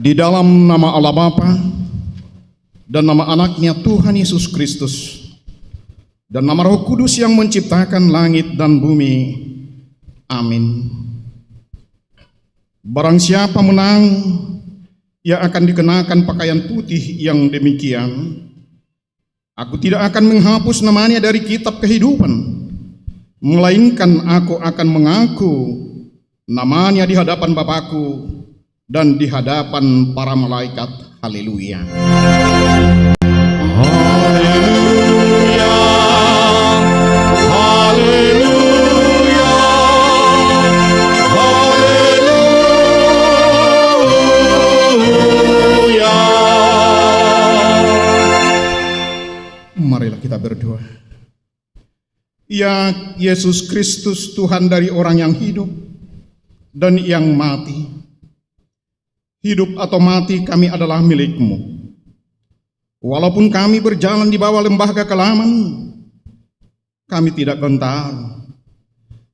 Di dalam nama Allah Bapa dan nama anaknya Tuhan Yesus Kristus dan nama Roh Kudus yang menciptakan langit dan bumi. Amin. Barang siapa menang, ia akan dikenakan pakaian putih yang demikian. Aku tidak akan menghapus namanya dari kitab kehidupan, melainkan aku akan mengaku namanya di hadapan Bapakku dan di hadapan para malaikat. Haleluya. Haleluya. Haleluya. Haleluya. Marilah kita berdoa. Ya Yesus Kristus, Tuhan dari orang yang hidup dan yang mati, hidup atau mati kami adalah milik-Mu. Walaupun kami berjalan di bawah lembah kekelaman, kami tidak gentar,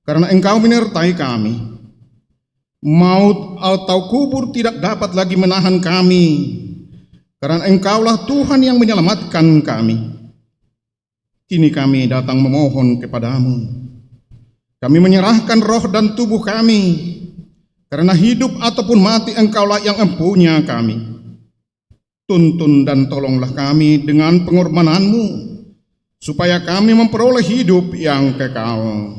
karena Engkau menyertai kami. Maut atau kubur tidak dapat lagi menahan kami, karena Engkaulah Tuhan yang menyelamatkan kami. Kini kami datang memohon kepadamu. Kami menyerahkan roh dan tubuh kami, karena hidup ataupun mati Engkaulah yang empunya kami. Tuntun dan tolonglah kami dengan pengorbanan-Mu, supaya kami memperoleh hidup yang kekal.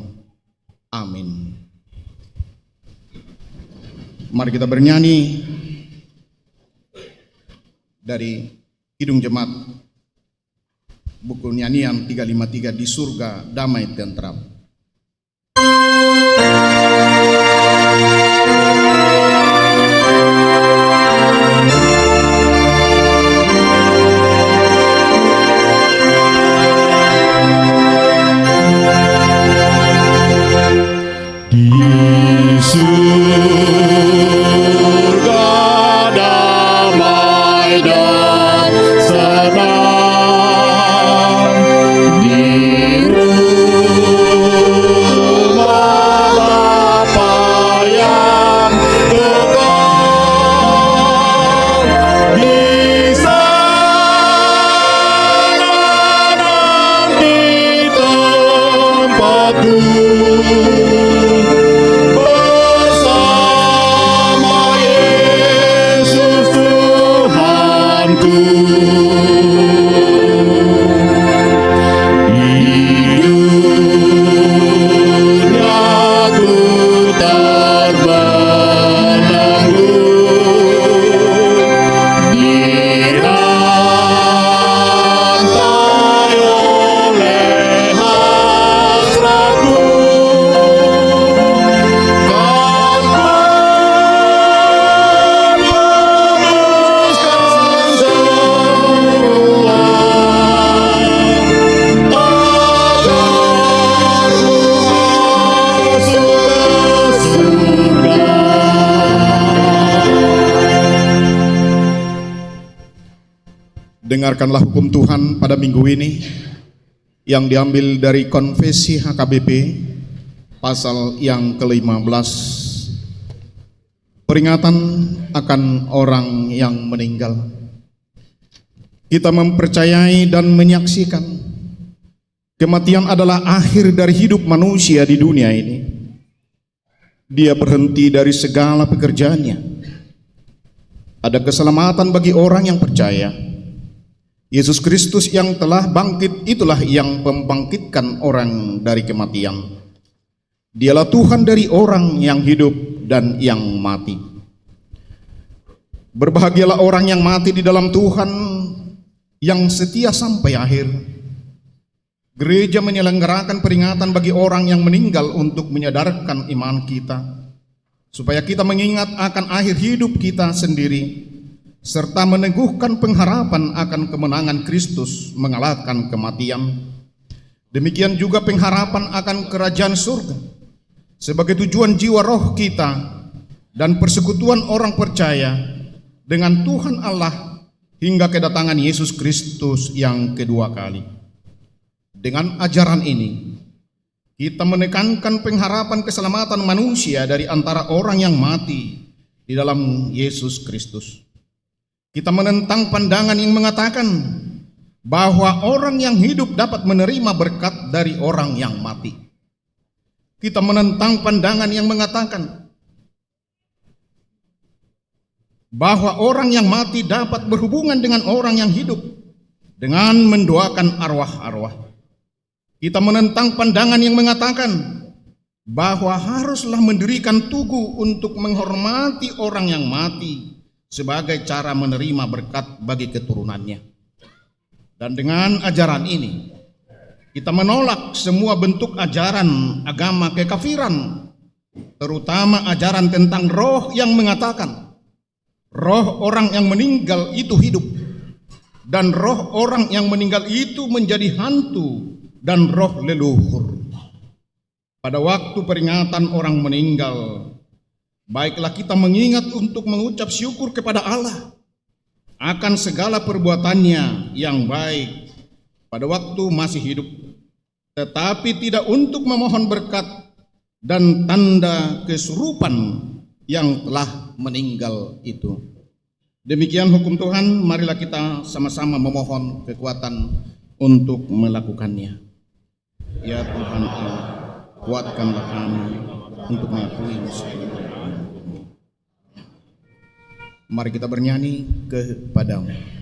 Amin. Mari kita bernyanyi dari Kidung Jemaat, buku nyanyian 353, Di Surga Damai Tentram. Dengarkanlah hukum Tuhan pada minggu ini yang diambil dari Konfesi HKBP pasal yang ke-15, peringatan akan orang yang meninggal. Kita mempercayai dan menyaksikan kematian adalah akhir dari hidup manusia di dunia ini. Dia berhenti dari segala pekerjaannya. Ada keselamatan bagi orang yang percaya. Yesus Kristus yang telah bangkit itulah yang membangkitkan orang dari kematian. Dialah Tuhan dari orang yang hidup dan yang mati. Berbahagialah orang yang mati di dalam Tuhan, yang setia sampai akhir. Gereja menyelenggarakan peringatan bagi orang yang meninggal untuk menyadarkan iman kita, supaya kita mengingat akan akhir hidup kita sendiri, serta meneguhkan pengharapan akan kemenangan Kristus mengalahkan kematian. Demikian juga pengharapan akan kerajaan surga sebagai tujuan jiwa roh kita dan persekutuan orang percaya dengan Tuhan Allah hingga kedatangan Yesus Kristus yang kedua kali. Dengan ajaran ini, kita menekankan pengharapan keselamatan manusia dari antara orang yang mati di dalam Yesus Kristus. Kita menentang pandangan yang mengatakan bahwa orang yang hidup dapat menerima berkat dari orang yang mati. Kita menentang pandangan yang mengatakan bahwa orang yang mati dapat berhubungan dengan orang yang hidup dengan mendoakan arwah-arwah. Kita menentang pandangan yang mengatakan bahwa haruslah mendirikan tugu untuk menghormati orang yang mati sebagai cara menerima berkat bagi keturunannya. Dan dengan ajaran ini, kita menolak semua bentuk ajaran agama kekafiran, terutama ajaran tentang roh yang mengatakan roh orang yang meninggal itu hidup, dan roh orang yang meninggal itu menjadi hantu dan roh leluhur. Pada waktu peringatan orang meninggal, baiklah kita mengingat untuk mengucap syukur kepada Allah akan segala perbuatannya yang baik pada waktu masih hidup, tetapi tidak untuk memohon berkat dan tanda kesurupan yang telah meninggal itu. Demikian hukum Tuhan, marilah kita sama-sama memohon kekuatan untuk melakukannya. Ya Tuhan Allah, kuatkanlah kami untuk mengakui musibah. Mari kita bernyanyi kepadamu.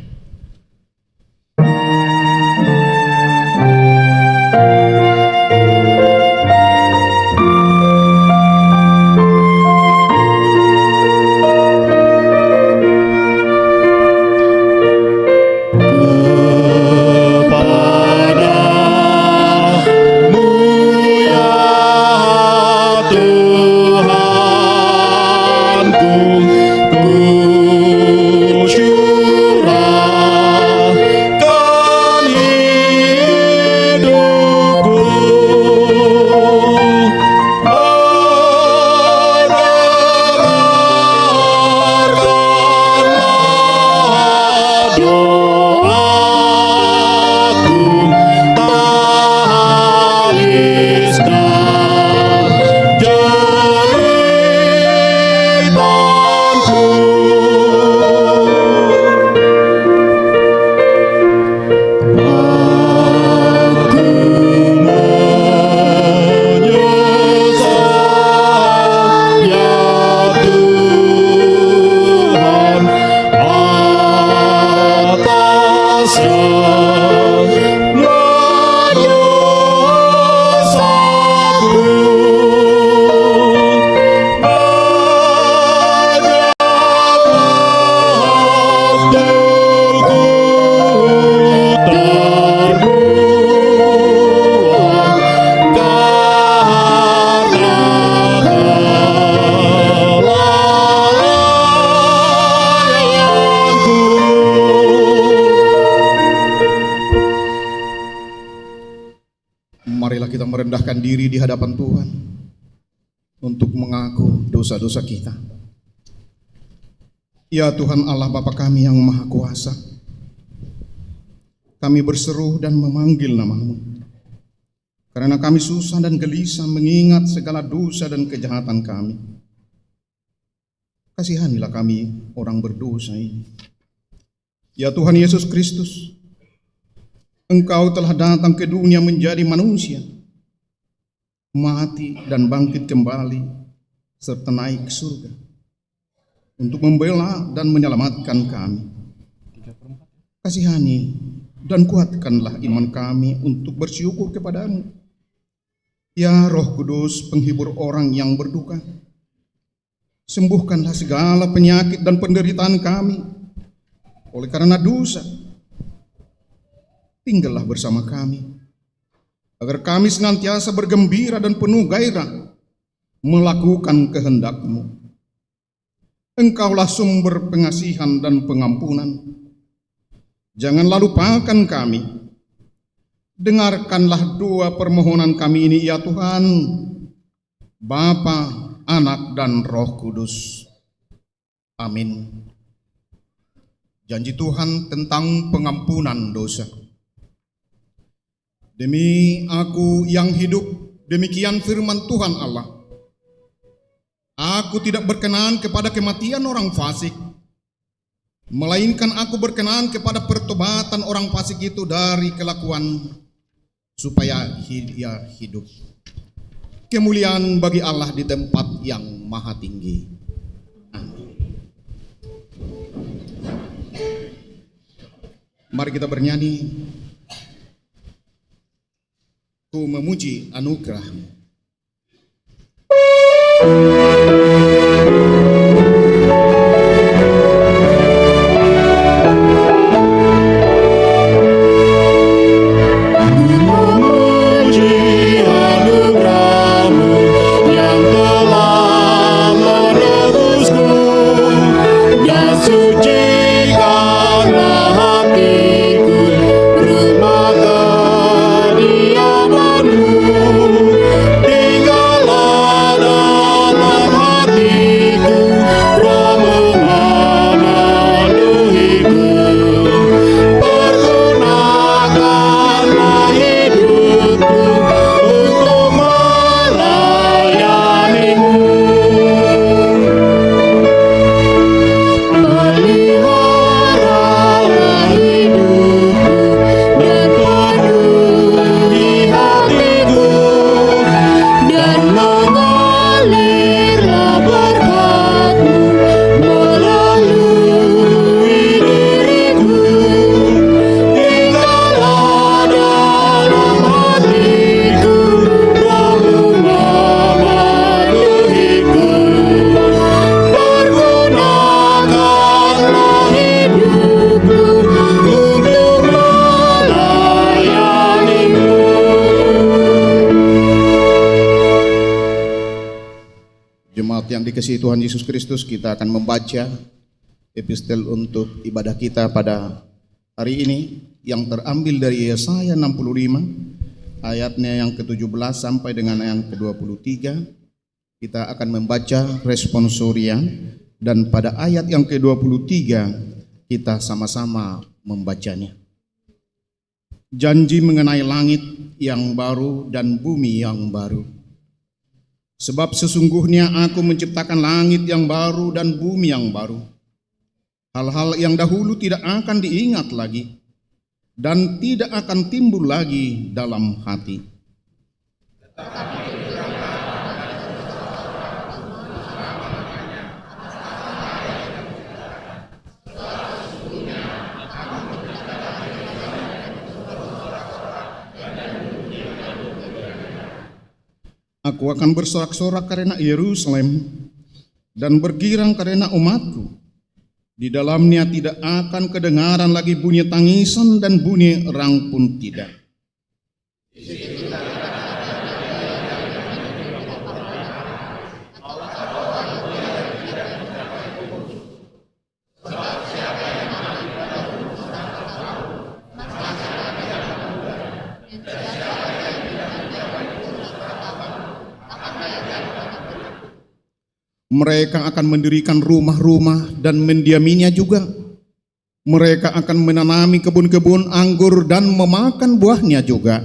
Marilah kita merendahkan diri di hadapan Tuhan untuk mengaku dosa-dosa kita. Ya Tuhan Allah Bapa kami yang Maha Kuasa, kami berseru dan memanggil nama-Mu, karena kami susah dan gelisah mengingat segala dosa dan kejahatan kami. Kasihanilah kami orang berdosa ini. Ya Tuhan Yesus Kristus, Engkau telah datang ke dunia menjadi manusia, mati dan bangkit kembali, serta naik ke surga, untuk membela dan menyelamatkan kami. Kasihani dan kuatkanlah iman kami untuk bersyukur kepadamu. Ya Roh Kudus, penghibur orang yang berduka, sembuhkanlah segala penyakit dan penderitaan kami oleh karena dosa. Tinggallah bersama kami, agar kami senantiasa bergembira dan penuh gairah melakukan kehendak-Mu. Engkaulah sumber pengasihan dan pengampunan. Janganlah lupakan kami. Dengarkanlah doa permohonan kami ini, ya Tuhan, Bapa, Anak, dan Roh Kudus. Amin. Janji Tuhan tentang pengampunan dosa. Demi aku yang hidup, demikian firman Tuhan Allah, aku tidak berkenan kepada kematian orang fasik, melainkan aku berkenan kepada pertobatan orang fasik itu dari kelakuan, supaya ia hidup. Kemuliaan bagi Allah di tempat yang maha tinggi. Amin. Mari kita bernyanyi, Ku memuji anugerah-Mu. Dikasihi Tuhan Yesus Kristus, kita akan membaca epistel untuk ibadah kita pada hari ini yang terambil dari Yesaya 65 ayatnya yang ke-17 sampai dengan yang ke-23. Kita akan membaca responsorian dan pada ayat yang ke-23 kita sama-sama membacanya. Janji mengenai langit yang baru dan bumi yang baru. Sebab sesungguhnya aku menciptakan langit yang baru dan bumi yang baru. Hal-hal yang dahulu tidak akan diingat lagi dan tidak akan timbul lagi dalam hati. Aku akan bersorak-sorak karena Yerusalem dan bergirang karena umatku. Di dalamnya tidak akan kedengaran lagi bunyi tangisan dan bunyi erang pun tidak. Mereka akan mendirikan rumah-rumah dan mendiaminya juga. Mereka akan menanami kebun-kebun anggur dan memakan buahnya juga.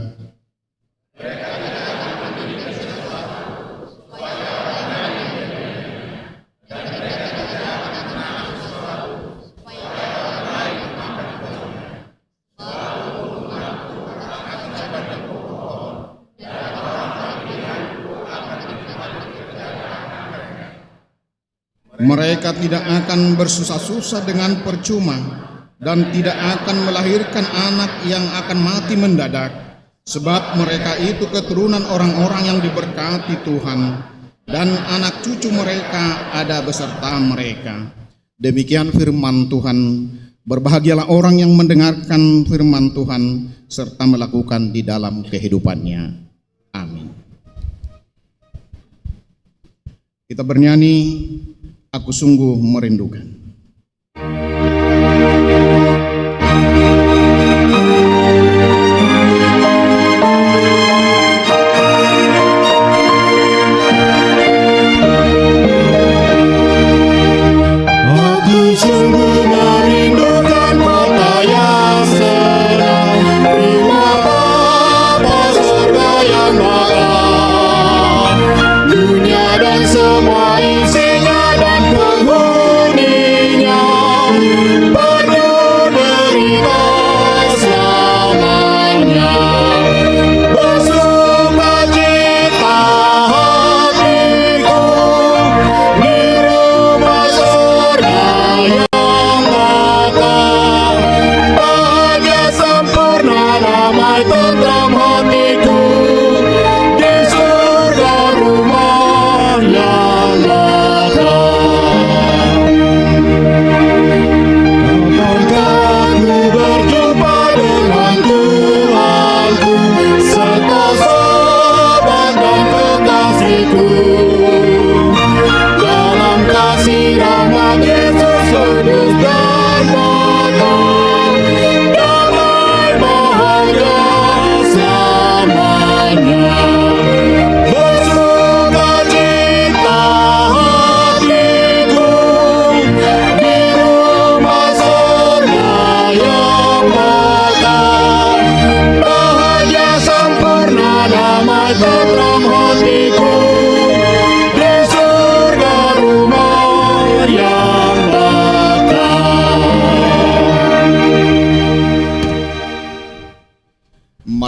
Mereka tidak akan bersusah-susah dengan percuma dan tidak akan melahirkan anak yang akan mati mendadak, sebab mereka itu keturunan orang-orang yang diberkati Tuhan, dan anak cucu mereka ada beserta mereka. Demikian firman Tuhan. Berbahagialah orang yang mendengarkan firman Tuhan serta melakukan di dalam kehidupannya. Amin. Kita bernyanyi, Aku sungguh merindukan. Dunia dan semua isinya dan penghuni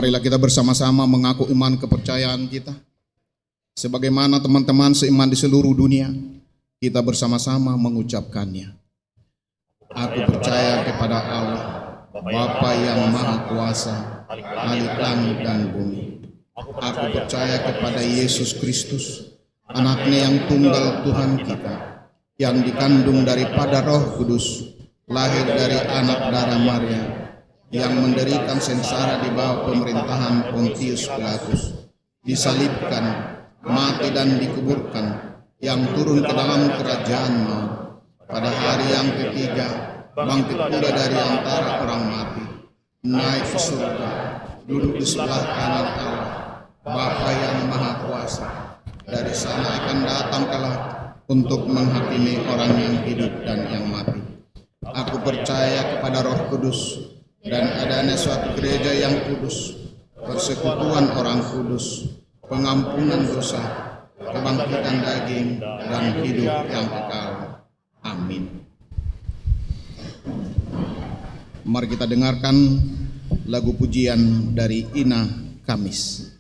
Marilah kita bersama-sama mengaku iman kepercayaan kita. Sebagaimana teman-teman seiman di seluruh dunia, kita bersama-sama mengucapkannya. Aku percaya kepada Allah, Bapa yang Maha Kuasa, Khalik langit dan bumi. Aku percaya kepada Yesus Kristus, Anaknya yang tunggal Tuhan kita, yang dikandung daripada Roh Kudus, lahir dari anak darah Maria, yang menderikan sengsara di bawah pemerintahan Pontius Pilatus, disalibkan, mati dan dikuburkan, yang turun ke dalam kerajaan maut, pada hari yang ketiga bangkit pula dari antara orang mati, naik ke surga, duduk di sebelah kanan Allah, Bapa yang Maha Kuasa. Dari sana akan datang kelak untuk menghakimi orang yang hidup dan yang mati. Aku percaya kepada Roh Kudus dan adanya suatu gereja yang kudus, persekutuan orang kudus, pengampunan dosa, kebangkitan daging, dan hidup yang kekal. Amin. Mari kita dengarkan lagu pujian dari Ina Kamis.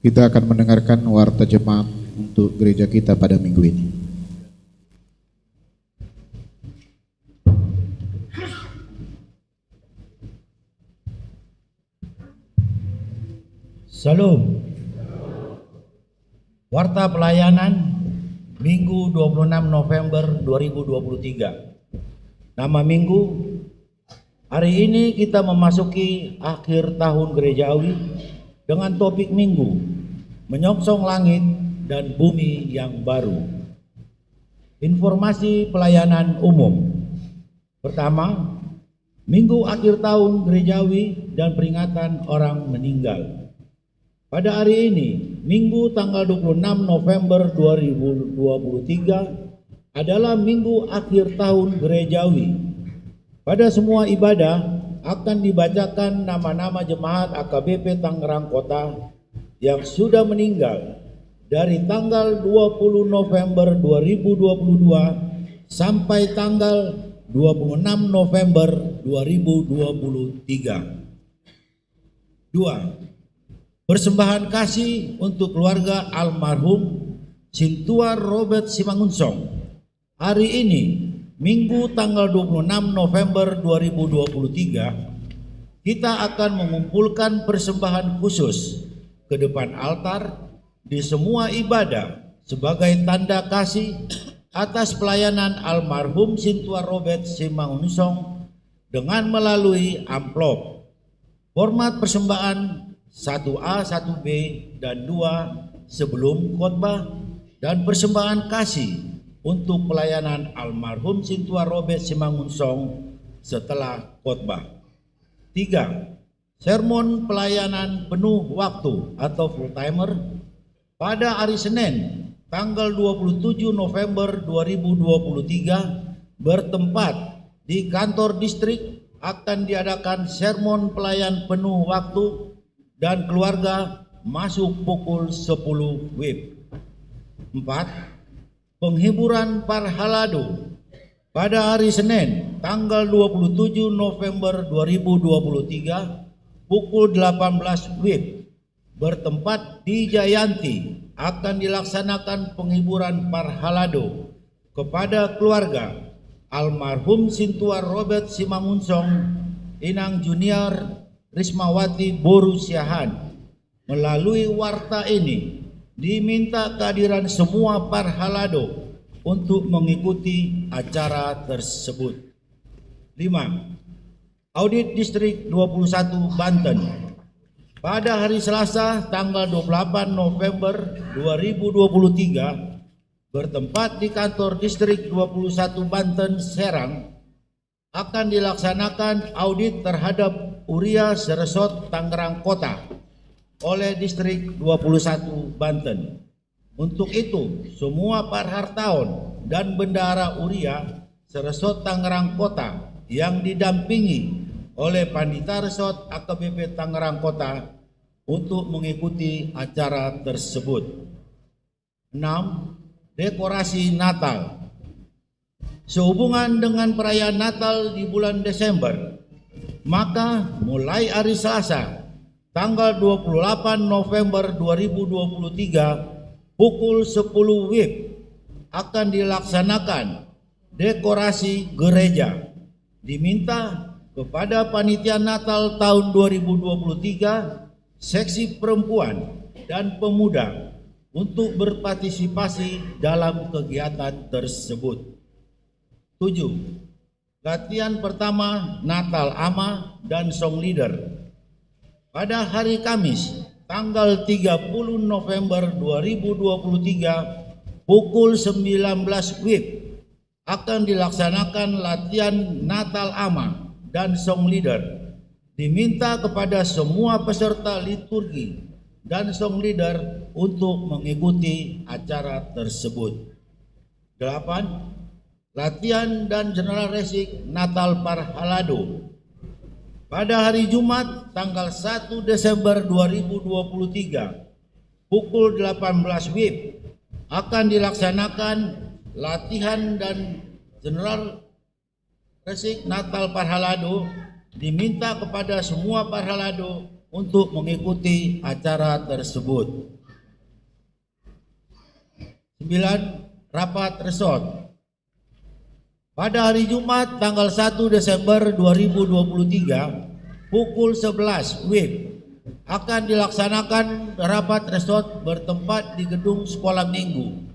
Kita akan mendengarkan warta jemaat untuk gereja kita pada minggu ini. Salam. Warta pelayanan Minggu 26 November 2023. Nama minggu, hari ini kita memasuki akhir tahun gerejawi dengan topik minggu, menyongsong langit dan bumi yang baru. Informasi pelayanan umum. Pertama, minggu akhir tahun gerejawi dan peringatan orang meninggal. Pada hari ini, Minggu tanggal 26 November 2023 adalah minggu akhir tahun gerejawi. Pada semua ibadah akan dibacakan nama-nama jemaat AKBP Tangerang Kota yang sudah meninggal dari tanggal 20 November 2022 sampai tanggal 26 November 2023. 2. Persembahan kasih untuk keluarga almarhum Sintua Robert Simangunsong. Hari ini, Minggu tanggal 26 November 2023, kita akan mengumpulkan persembahan khusus ke depan altar di semua ibadah sebagai tanda kasih atas pelayanan almarhum Sintua Robert Simangunsong dengan melalui amplop. Format persembahan 1A, 1B, dan 2 sebelum khotbah, dan persembahan kasih untuk pelayanan almarhum Sintua Robert Simangunsong setelah khotbah. 3. Sermon pelayanan penuh waktu atau full timer pada hari Senin tanggal 27 November 2023 bertempat di kantor distrik akan diadakan sermon pelayan penuh waktu dan keluarga masuk pukul 10 WIB. 4. Penghiburan Parhalado pada hari Senin tanggal 27 November 2023 pukul 18 WIB bertempat di Jayanti akan dilaksanakan penghiburan Parhalado kepada keluarga almarhum Sintua Robert Simangunsong, Inang Junior Rismawati Boru Siahan. Melalui warta ini diminta kehadiran semua parhalado untuk mengikuti acara tersebut. 5. Audit Distrik 21 Banten pada hari Selasa tanggal 28 November 2023 bertempat di kantor Distrik 21 Banten Serang akan dilaksanakan audit terhadap Uria Seresot Tangerang Kota oleh Distrik 21 Banten. Untuk itu, semua parhartawan dan bendahara Uria Seresot Tangerang Kota yang didampingi oleh Pandita Resot AKBP Tangerang Kota untuk mengikuti acara tersebut. 6. Dekorasi Natal. Sehubungan dengan perayaan Natal di bulan Desember, maka mulai hari Selasa tanggal 28 November 2023 pukul 10 WIB akan dilaksanakan dekorasi gereja. Diminta kepada panitia Natal tahun 2023 seksi perempuan dan pemuda untuk berpartisipasi dalam kegiatan tersebut. 7. Latihan pertama Natal Ama dan Song Leader pada hari Kamis tanggal 30 November 2023 pukul 19 WIB akan dilaksanakan latihan Natal Ama dan Song Leader. Diminta kepada semua peserta liturgi dan Song Leader untuk mengikuti acara tersebut. 8. Latihan dan General Resik Natal Parhalado pada hari Jumat tanggal 1 Desember 2023 pukul 18 WIB akan dilaksanakan latihan dan General Resik Natal Parhalado. Diminta kepada semua parhalado untuk mengikuti acara tersebut. 9. Rapat resort. Pada hari Jumat tanggal 1 Desember 2023 pukul 11 WIB akan dilaksanakan rapat resort bertempat di gedung sekolah minggu.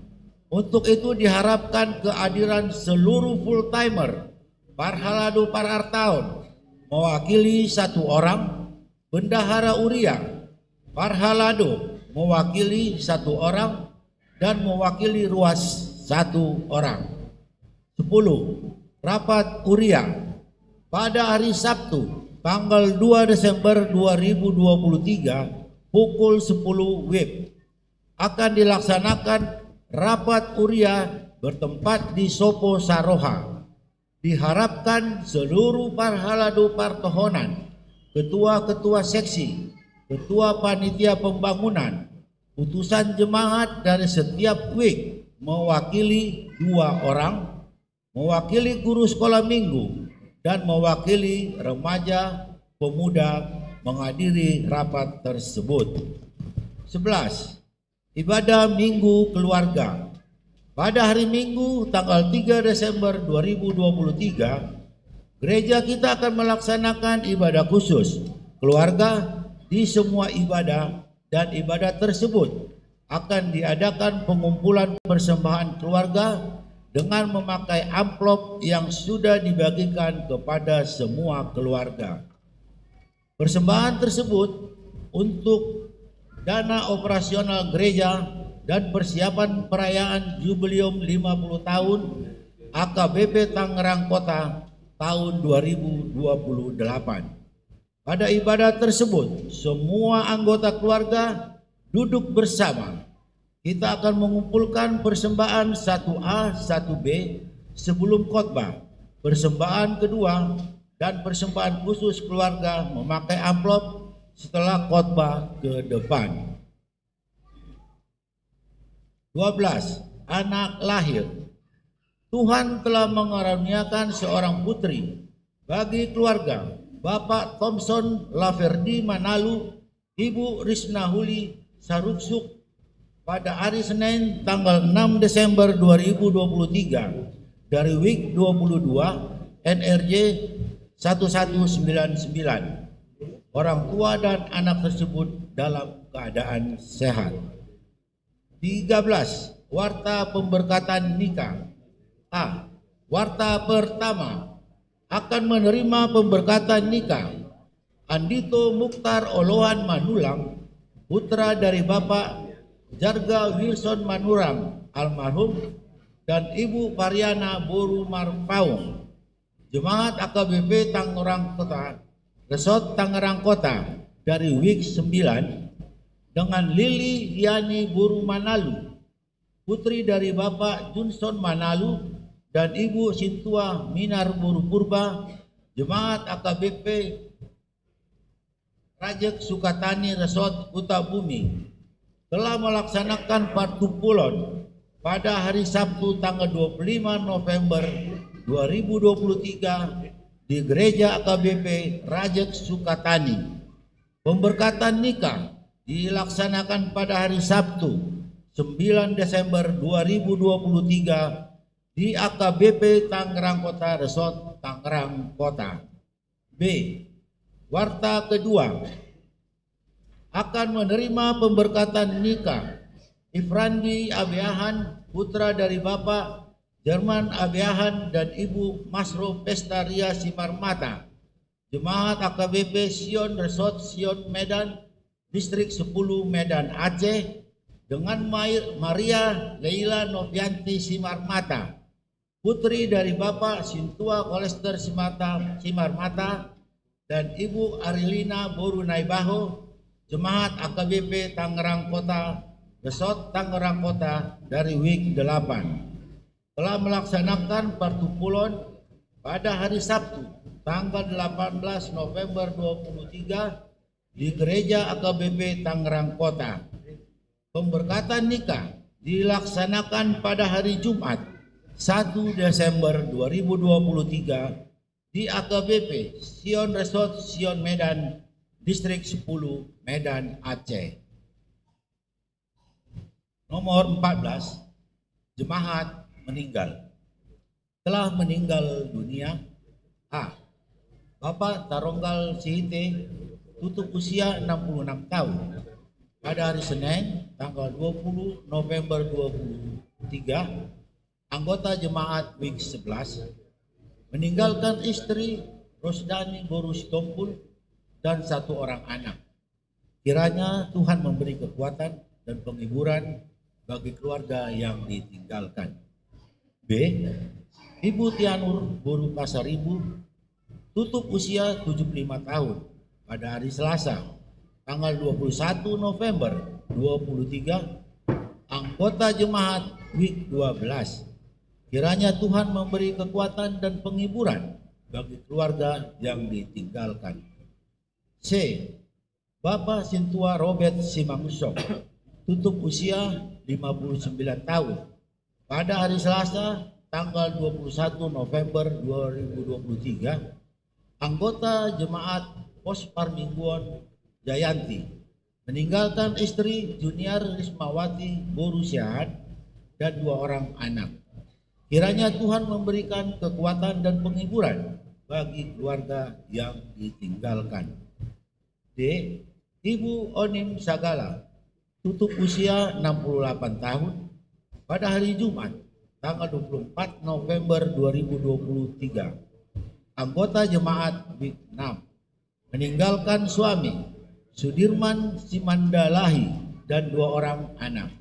Untuk itu diharapkan kehadiran seluruh full timer Parhalado Parartaon mewakili 1 orang, Bendahara Uria Parhalado mewakili 1 orang, dan mewakili Ruas 1 orang. 10. Rapat Uria pada hari Sabtu tanggal 2 Desember 2023 pukul 10 WIB akan dilaksanakan rapat Uria bertempat di Sopo Saroha. Diharapkan seluruh Parhalado Partohonan, ketua-ketua seksi, ketua panitia pembangunan, utusan jemaat dari setiap week mewakili 2 orang, mewakili guru sekolah minggu, dan mewakili remaja pemuda menghadiri rapat tersebut. 11. Ibadah Minggu Keluarga. Pada hari Minggu tanggal 3 Desember 2023, gereja kita akan melaksanakan ibadah khusus keluarga. Di semua ibadah dan ibadah tersebut akan diadakan pengumpulan persembahan keluarga dengan memakai amplop yang sudah dibagikan kepada semua keluarga. Persembahan tersebut untuk dana operasional gereja dan persiapan perayaan jubileum 50 tahun AKBP Tangerang Kota tahun 2028. Pada ibadah tersebut, semua anggota keluarga duduk bersama. Kita akan mengumpulkan persembahan 1A, 1B sebelum khotbah, persembahan kedua, dan persembahan khusus keluarga memakai amplop setelah khotbah ke depan. 12. Anak lahir. Tuhan telah mengaruniakan seorang putri bagi keluarga Bapak Thompson Laverdi Manalu, Ibu Risna Huli Saruksuk pada hari Senin tanggal 6 Desember 2023 dari WIK 22 NRJ 1199. Orang tua dan anak tersebut dalam keadaan sehat. 13. Warta pemberkatan nikah. A. Warta pertama akan menerima pemberkatan nikah Andito Mukhtar Olohan Manulang, putra dari Bapak Jarga Wilson Manurang almarhum, dan Ibu Pariana Boru Marpaung, Jemaat AKBP Tangerang Kota, Resort Tangerang Kota dari WIK 9, dengan Lili Yani Boru Manalu, putri dari Bapak Johnson Manalu dan Ibu Sintua Minar Boru Purba, Jemaat AKBP Rajek Sukatani Resort Kutabumi, telah melaksanakan partupulon pada hari Sabtu tanggal 25 November 2023 di Gereja AKBP Rajek Sukatani. Pemberkatan nikah dilaksanakan pada hari Sabtu 9 Desember 2023 di AKBP Tangerang Kota Resort Tangerang Kota. B. Warta kedua akan menerima pemberkatan nikah Ifrandi Abiahan, putra dari Bapak Jerman Abiahan dan Ibu Masro Pestaria Simarmata, Jemaat AKBP Sion Resort Sion Medan, Distrik 10 Medan Aceh, dengan Maria Leila Novianti Simarmata, putri dari Bapak Sintua Kolester Simarmata dan Ibu Arilina Boru Naibaho, Jemaat AKBP Tangerang Kota, Resort Tangerang Kota dari WIK 8, telah melaksanakan partupulon pada hari Sabtu tanggal 18 November 2023 di Gereja AKBP Tangerang Kota. Pemberkatan nikah dilaksanakan pada hari Jumat 1 Desember 2023 di AKBP Sion Resort Sion Medan Distrik 10, Medan, Aceh. Nomor 14, jemaat meninggal. Telah meninggal dunia A. Bapak Taronggal Sihite, tutup usia 66 tahun. Pada hari Senin, tanggal 20 November 2023, anggota jemaat WIG 11 meninggalkan istri Rosdani Borus Tompul dan 1 orang anak. Kiranya Tuhan memberi kekuatan dan penghiburan bagi keluarga yang ditinggalkan. B. Ibu Tianur Boru Pasaribu, tutup usia 75 tahun pada hari Selasa, tanggal 21 November 2023, anggota jemaat WIG 12. Kiranya Tuhan memberi kekuatan dan penghiburan bagi keluarga yang ditinggalkan. C. Bapak Sintua Robert Simangusok, tutup usia 59 tahun pada hari Selasa tanggal 21 November 2023, anggota jemaat Pos Parmingguan Jayanti meninggalkan istri Junior Rismawati Boru Siahan dan 2 orang anak. Kiranya Tuhan memberikan kekuatan dan penghiburan bagi keluarga yang ditinggalkan. D. Ibu Onim Sagala, tutup usia 68 tahun pada hari Jumat tanggal 24 November 2023, anggota jemaat WIG 6 meninggalkan suami Sudirman Simandalahi dan 2 orang anak.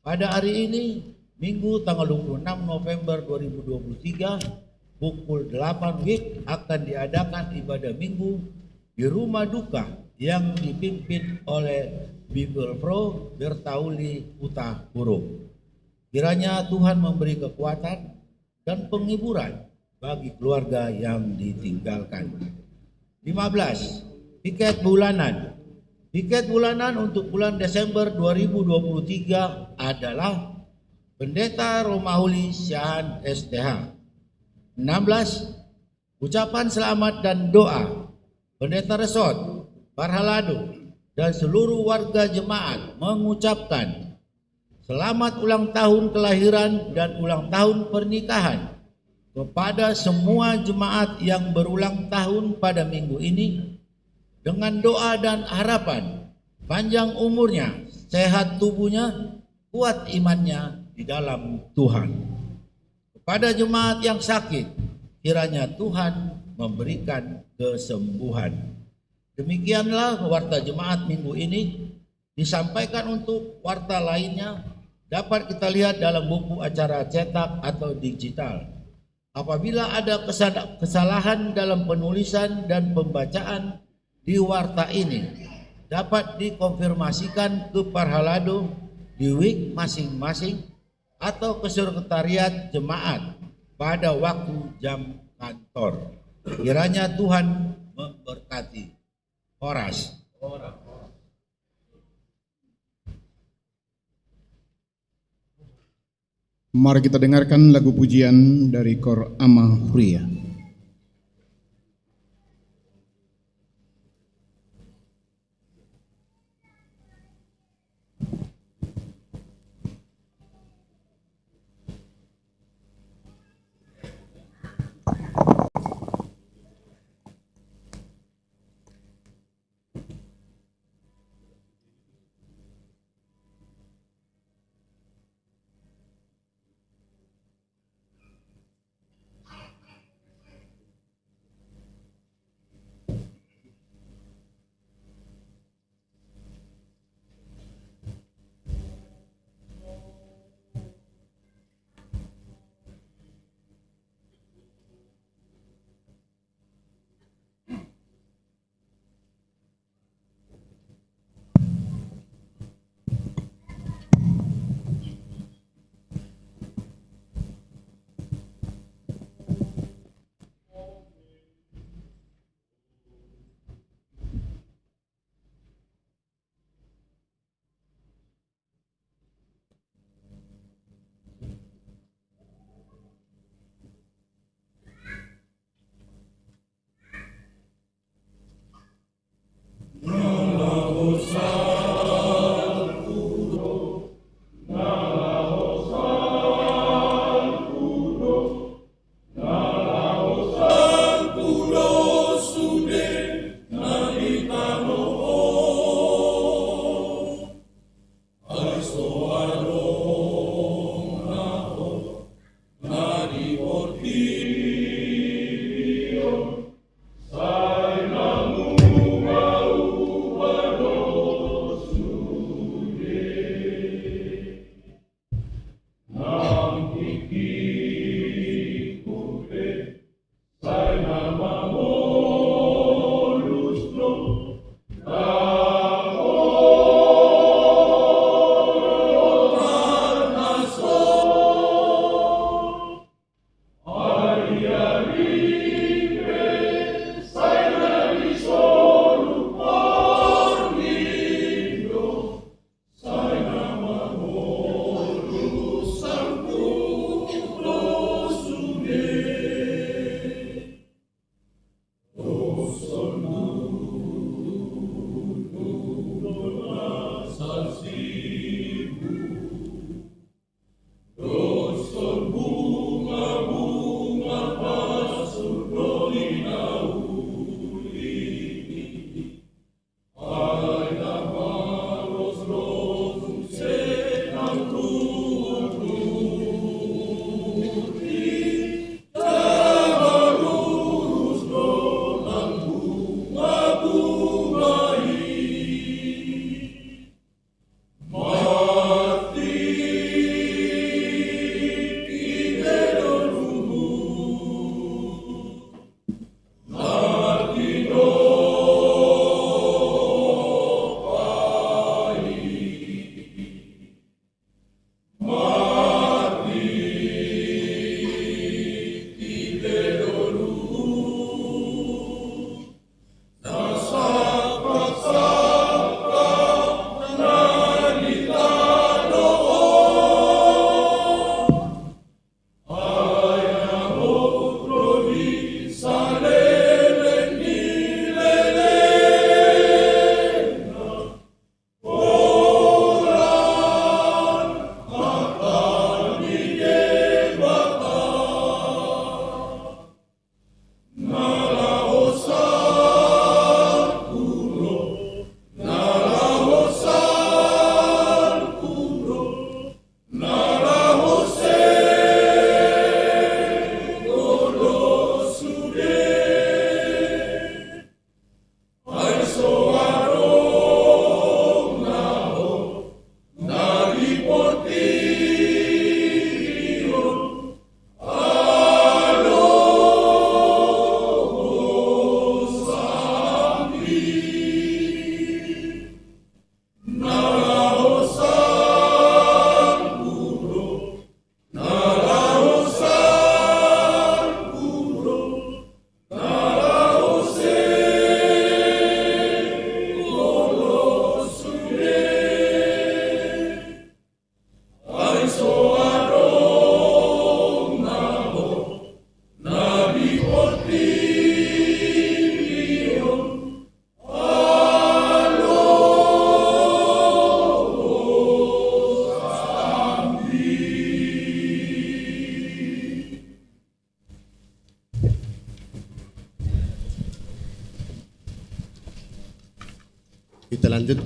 Pada hari ini, Minggu tanggal 26 November 2023, pukul 8 WIG akan diadakan ibadah minggu di rumah duka yang dipimpin oleh Bible Pro Bertauli Uta Huruf. Kiranya Tuhan memberi kekuatan dan penghiburan bagi keluarga yang ditinggalkan. 15. Piket bulanan. Piket bulanan untuk bulan Desember 2023 adalah Pendeta Romauli Siahan STH. 16. Ucapan selamat dan doa. Pendeta Resort Parhalado dan seluruh warga jemaat mengucapkan selamat ulang tahun kelahiran dan ulang tahun pernikahan kepada semua jemaat yang berulang tahun pada minggu ini, dengan doa dan harapan panjang umurnya, sehat tubuhnya, kuat imannya di dalam Tuhan. Kepada jemaat yang sakit, kiranya Tuhan memberikan kesembuhan. Demikianlah warta jemaat minggu ini. Disampaikan untuk warta lainnya dapat kita lihat dalam buku acara cetak atau digital. Apabila ada kesalahan dalam penulisan dan pembacaan di warta ini, dapat dikonfirmasikan ke Parhalado di WIG masing-masing atau ke sekretariat jemaat pada waktu jam kantor. Kiranya Tuhan memberkati. Horas. Mari kita dengarkan lagu pujian dari Kor Ama Huria.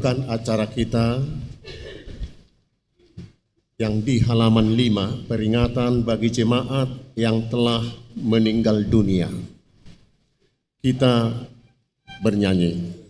melanjutkan acara kita yang di halaman 5, peringatan bagi jemaat yang telah meninggal dunia. Kita bernyanyi.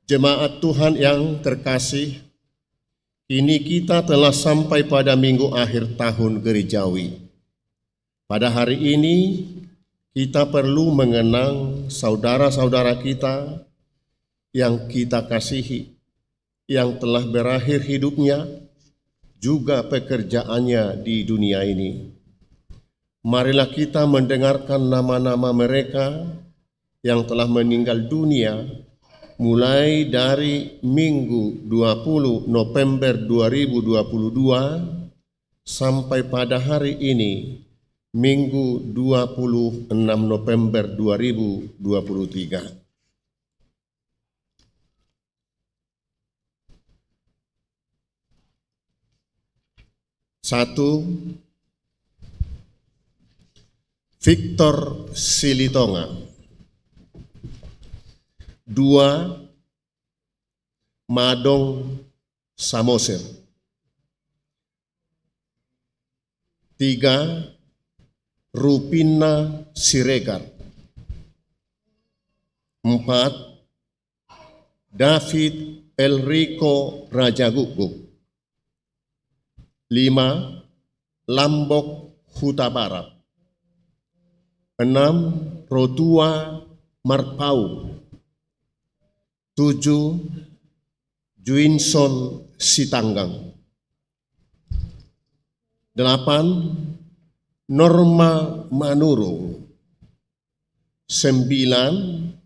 Jemaat Tuhan yang terkasih, kini kita telah sampai pada minggu akhir tahun gerejawi. Pada hari ini, kita perlu mengenang saudara-saudara kita yang kita kasihi, yang telah berakhir hidupnya, juga pekerjaannya di dunia ini. Marilah kita mendengarkan nama-nama mereka yang telah meninggal dunia, mulai dari Minggu 20 November 2022 sampai pada hari ini, Minggu 26 November 2023. Satu, Victor Silitonga. 2, Madong Samosir. 3, Rupina Siregar. 4, David Elrico Rajaguguk. 5, Lambok Huta Barat. 6, Rotua Marpau. 7, Juinson Sitanggang. 8, Norma Manurung. 9,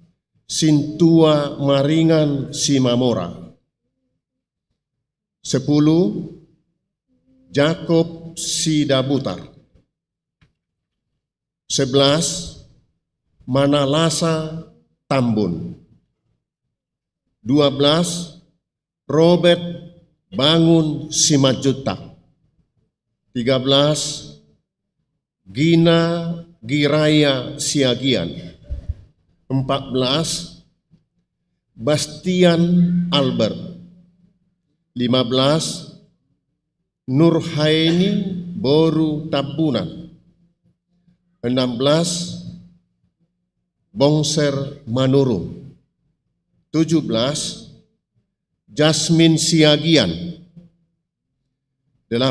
Sintua Maringan Simamora. 10, Jakob Sidabutar. 11, Manalasa Tambun. 12, Robert Bangun Simajuta. 13, Gina Giraya Siagian. 14, Bastian Albert. 15, Nurhaini Boru Tabunan. 16 Bongser Manurung, 17 Jasmine Siagian, 18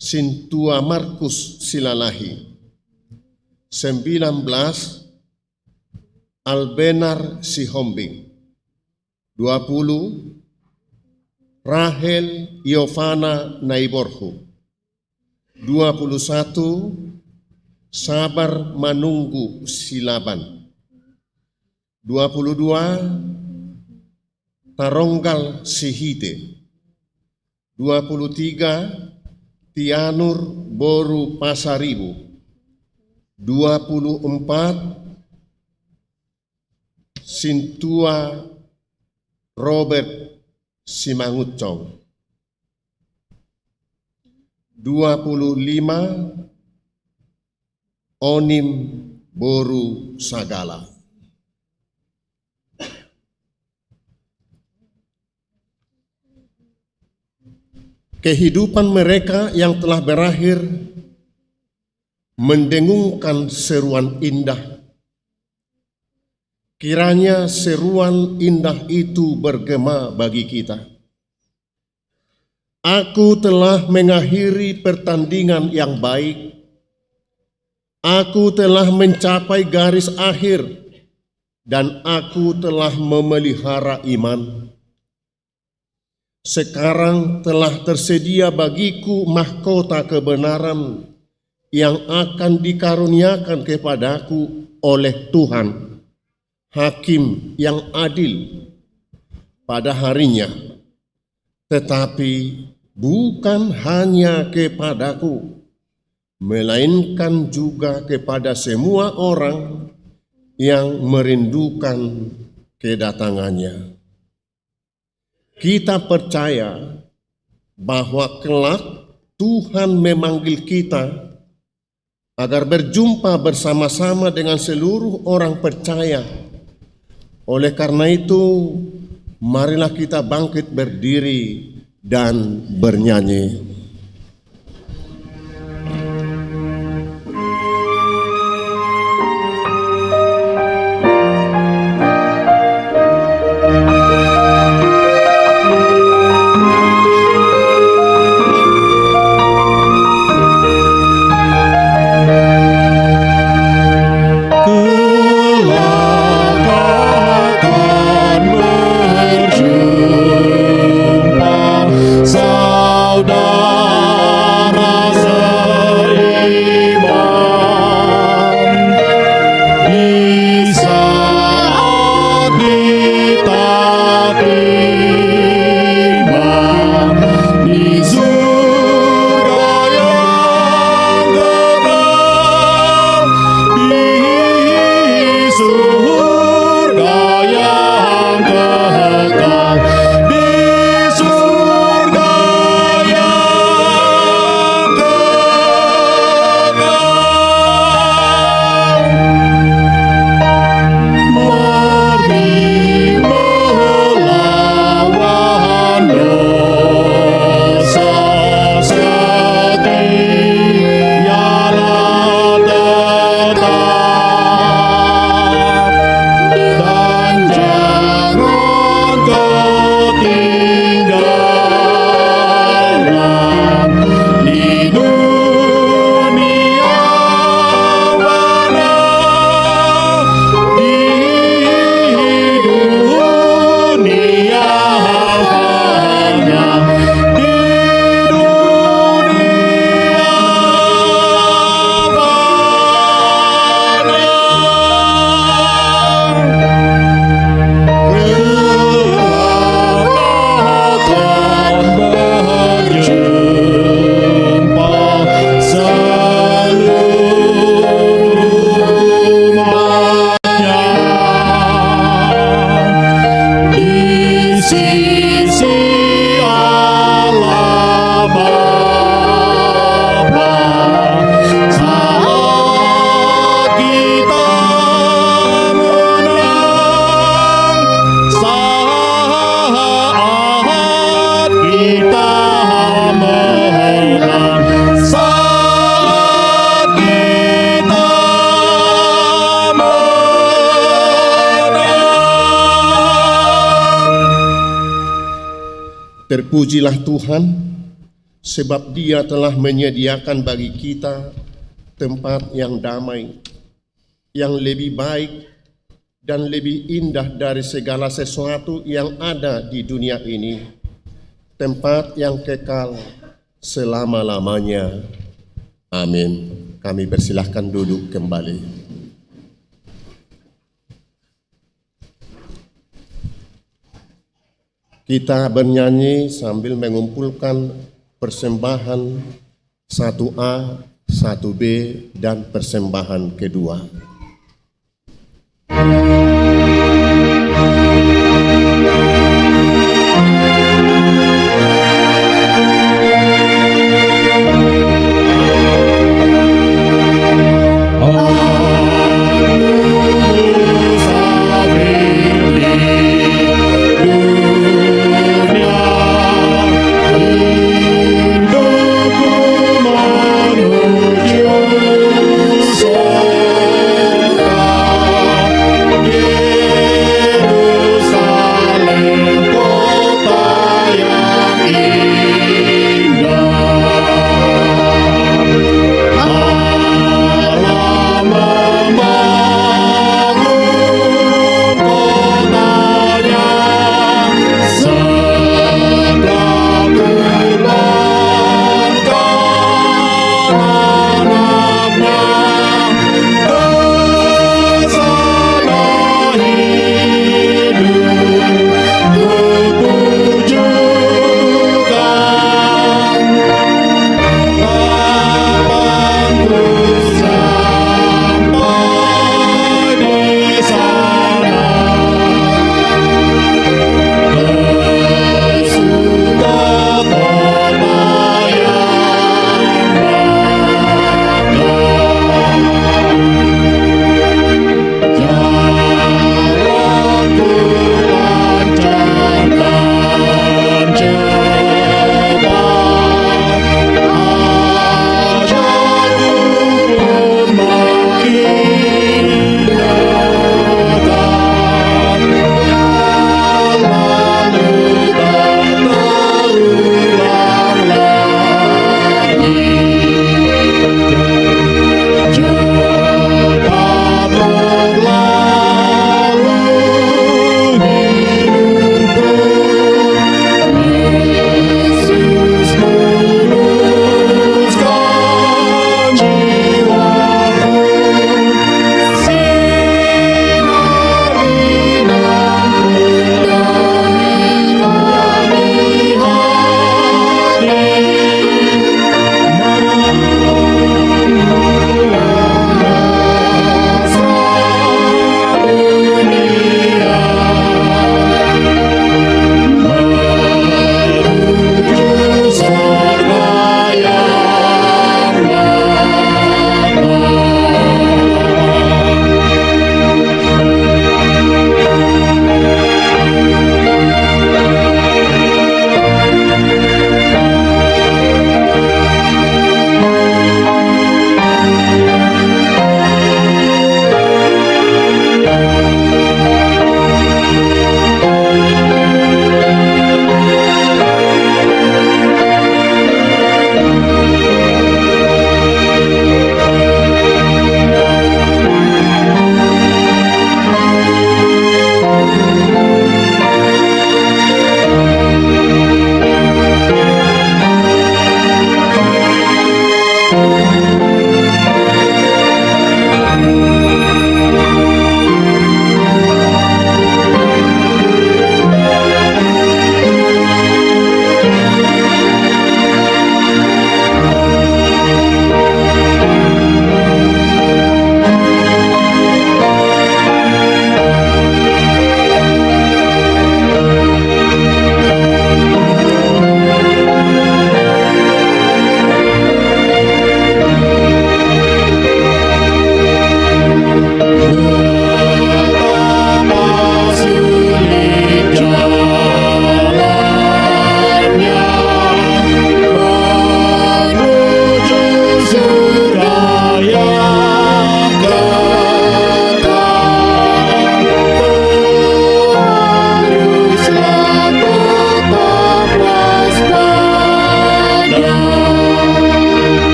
Sintua Markus Silalahi, 19 Albenar Sihombing, 20 Rahel Yovana Naiborhu, 21 Sabar Manunggu Silaban, 22 Taronggal Sihite, 23 Tianur Boru Pasaribu, 24 Sintua Robert Simangucong, 25 Onim Boru Sagala. Kehidupan mereka yang telah berakhir mendengungkan seruan indah. Kiranya seruan indah itu bergema bagi kita. Aku telah mengakhiri pertandingan yang baik. Aku telah mencapai garis akhir dan aku telah memelihara iman. Sekarang telah tersedia bagiku mahkota kebenaran yang akan dikaruniakan kepadaku oleh Tuhan, Hakim yang adil pada harinya, tetapi bukan hanya kepadaku, melainkan juga kepada semua orang yang merindukan kedatangannya. Kita percaya bahwa kelak Tuhan memanggil kita agar berjumpa bersama-sama dengan seluruh orang percaya. Oleh karena itu, marilah kita bangkit berdiri dan bernyanyi. Saudara Terpujilah Tuhan, sebab Dia telah menyediakan bagi kita tempat yang damai, yang lebih baik dan lebih indah dari segala sesuatu yang ada di dunia ini, tempat yang kekal selama-lamanya. Amin. Kami persilahkan duduk kembali. Kita bernyanyi sambil mengumpulkan persembahan 1A, 1B, dan persembahan kedua. Menuju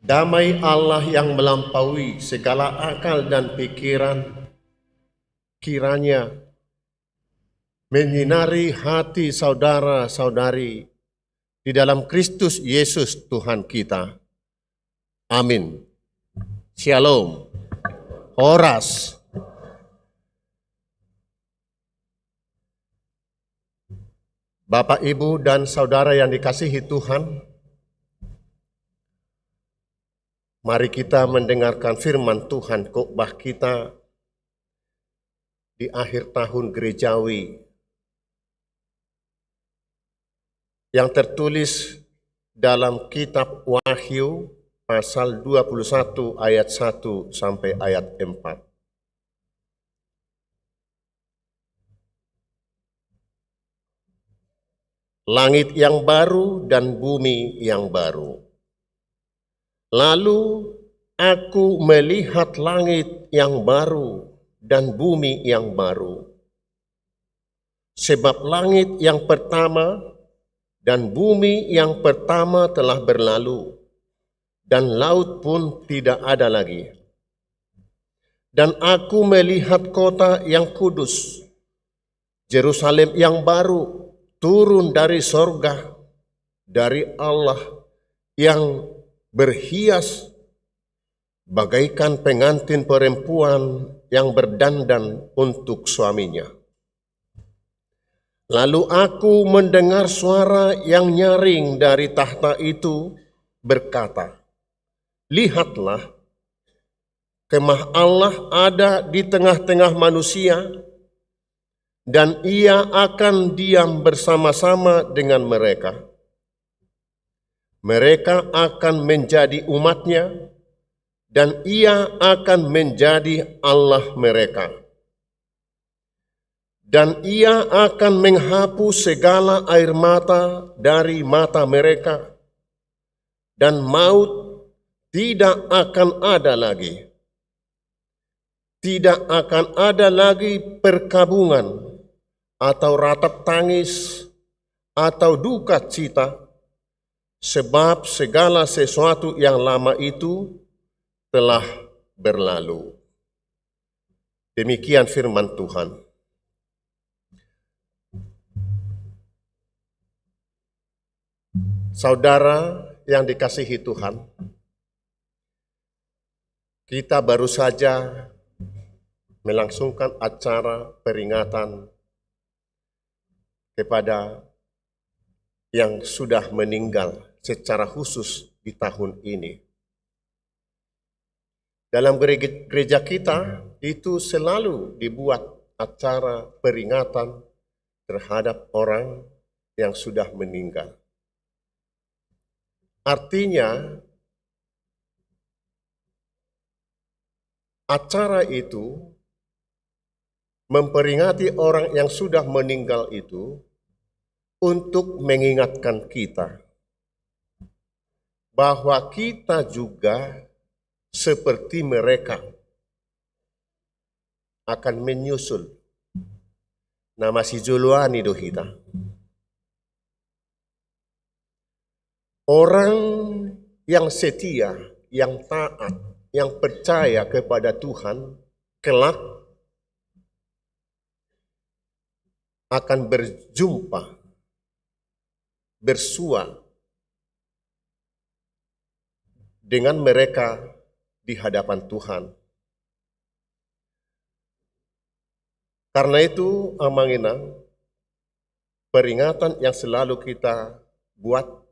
Damai Allah yang melampaui segala akal dan pikiran kiranya menyinari hati saudara-saudari di dalam Kristus Yesus Tuhan kita. Amin. Shalom. Horas. Bapak, Ibu, dan saudara yang dikasihi Tuhan, mari kita mendengarkan firman Tuhan khotbah kita di akhir tahun gerejawi yang tertulis dalam kitab Wahyu pasal 21 ayat 1 sampai ayat 4. Langit yang baru dan bumi yang baru. Lalu aku melihat langit yang baru dan bumi yang baru. Sebab langit yang pertama dan bumi yang pertama telah berlalu, dan laut pun tidak ada lagi. Dan aku melihat kota yang kudus, Yerusalem yang baru, turun dari sorga, dari Allah, yang berhias bagaikan pengantin perempuan yang berdandan untuk suaminya. Lalu aku mendengar suara yang nyaring dari tahta itu berkata, "Lihatlah, kemah Allah ada di tengah-tengah manusia, dan ia akan diam bersama-sama dengan mereka. Mereka akan menjadi umatnya, dan ia akan menjadi Allah mereka. Dan ia akan menghapus segala air mata dari mata mereka, dan maut tidak akan ada lagi. Tidak akan ada lagi perkabungan, atau ratap tangis, atau duka cita, sebab segala sesuatu yang lama itu telah berlalu." Demikian firman Tuhan. Saudara yang dikasihi Tuhan, kita baru saja melangsungkan acara peringatan kepada yang sudah meninggal secara khusus di tahun ini. Dalam gereja kita itu selalu dibuat acara peringatan terhadap orang yang sudah meninggal. Artinya, acara itu memperingati orang yang sudah meninggal itu untuk mengingatkan kita bahwa kita juga seperti mereka akan menyusul nama si Juluani dohita. Orang yang setia, yang taat, yang percaya kepada Tuhan, kelak akan berjumpa, bersua dengan mereka di hadapan Tuhan. Karena itu, Amanginang, peringatan yang selalu kita buat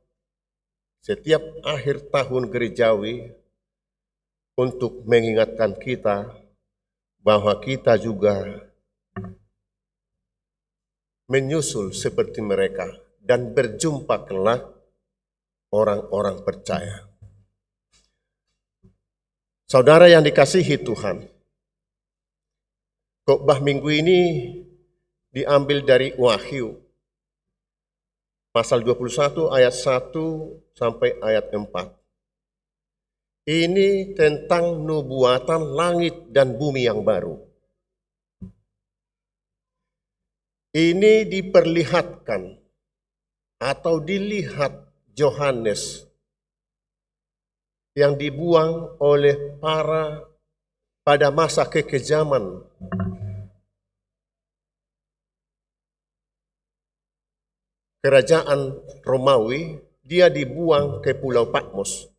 setiap akhir tahun gerejawi untuk mengingatkan kita bahwa kita juga menyusul seperti mereka dan berjumpa kelak orang-orang percaya. Saudara yang dikasihi Tuhan, khotbah minggu ini diambil dari Wahyu pasal 21 ayat 1 sampai ayat 4. Ini tentang nubuatan langit dan bumi yang baru. Ini diperlihatkan atau dilihat Yohanes yang dibuang oleh pada masa kekejaman kerajaan Romawi, dia dibuang ke Pulau Patmos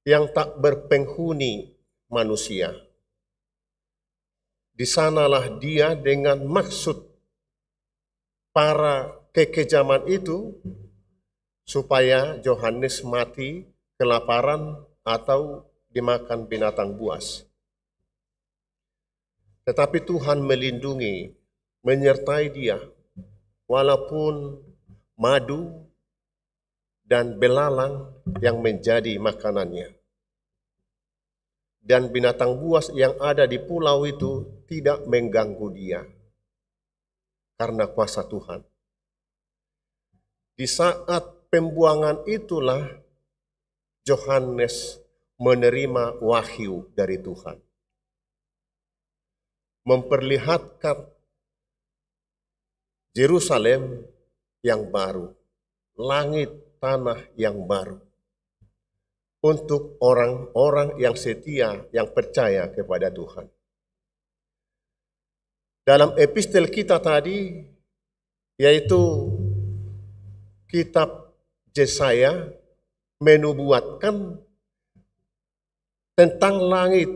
yang tak berpenghuni manusia. Di sanalah dia dengan maksud para kekejaman itu supaya Yohanes mati kelaparan atau dimakan binatang buas. Tetapi Tuhan melindungi, menyertai dia, walaupun madu dan belalang yang menjadi makanannya. Dan binatang buas yang ada di pulau itu tidak mengganggu dia karena kuasa Tuhan. Di saat pembuangan itulah Yohanes menerima wahyu dari Tuhan, memperlihatkan Yerusalem yang baru, langit tanah yang baru, untuk orang-orang yang setia, yang percaya kepada Tuhan. Dalam epistel kita tadi, yaitu kitab Yesaya, menubuatkan tentang langit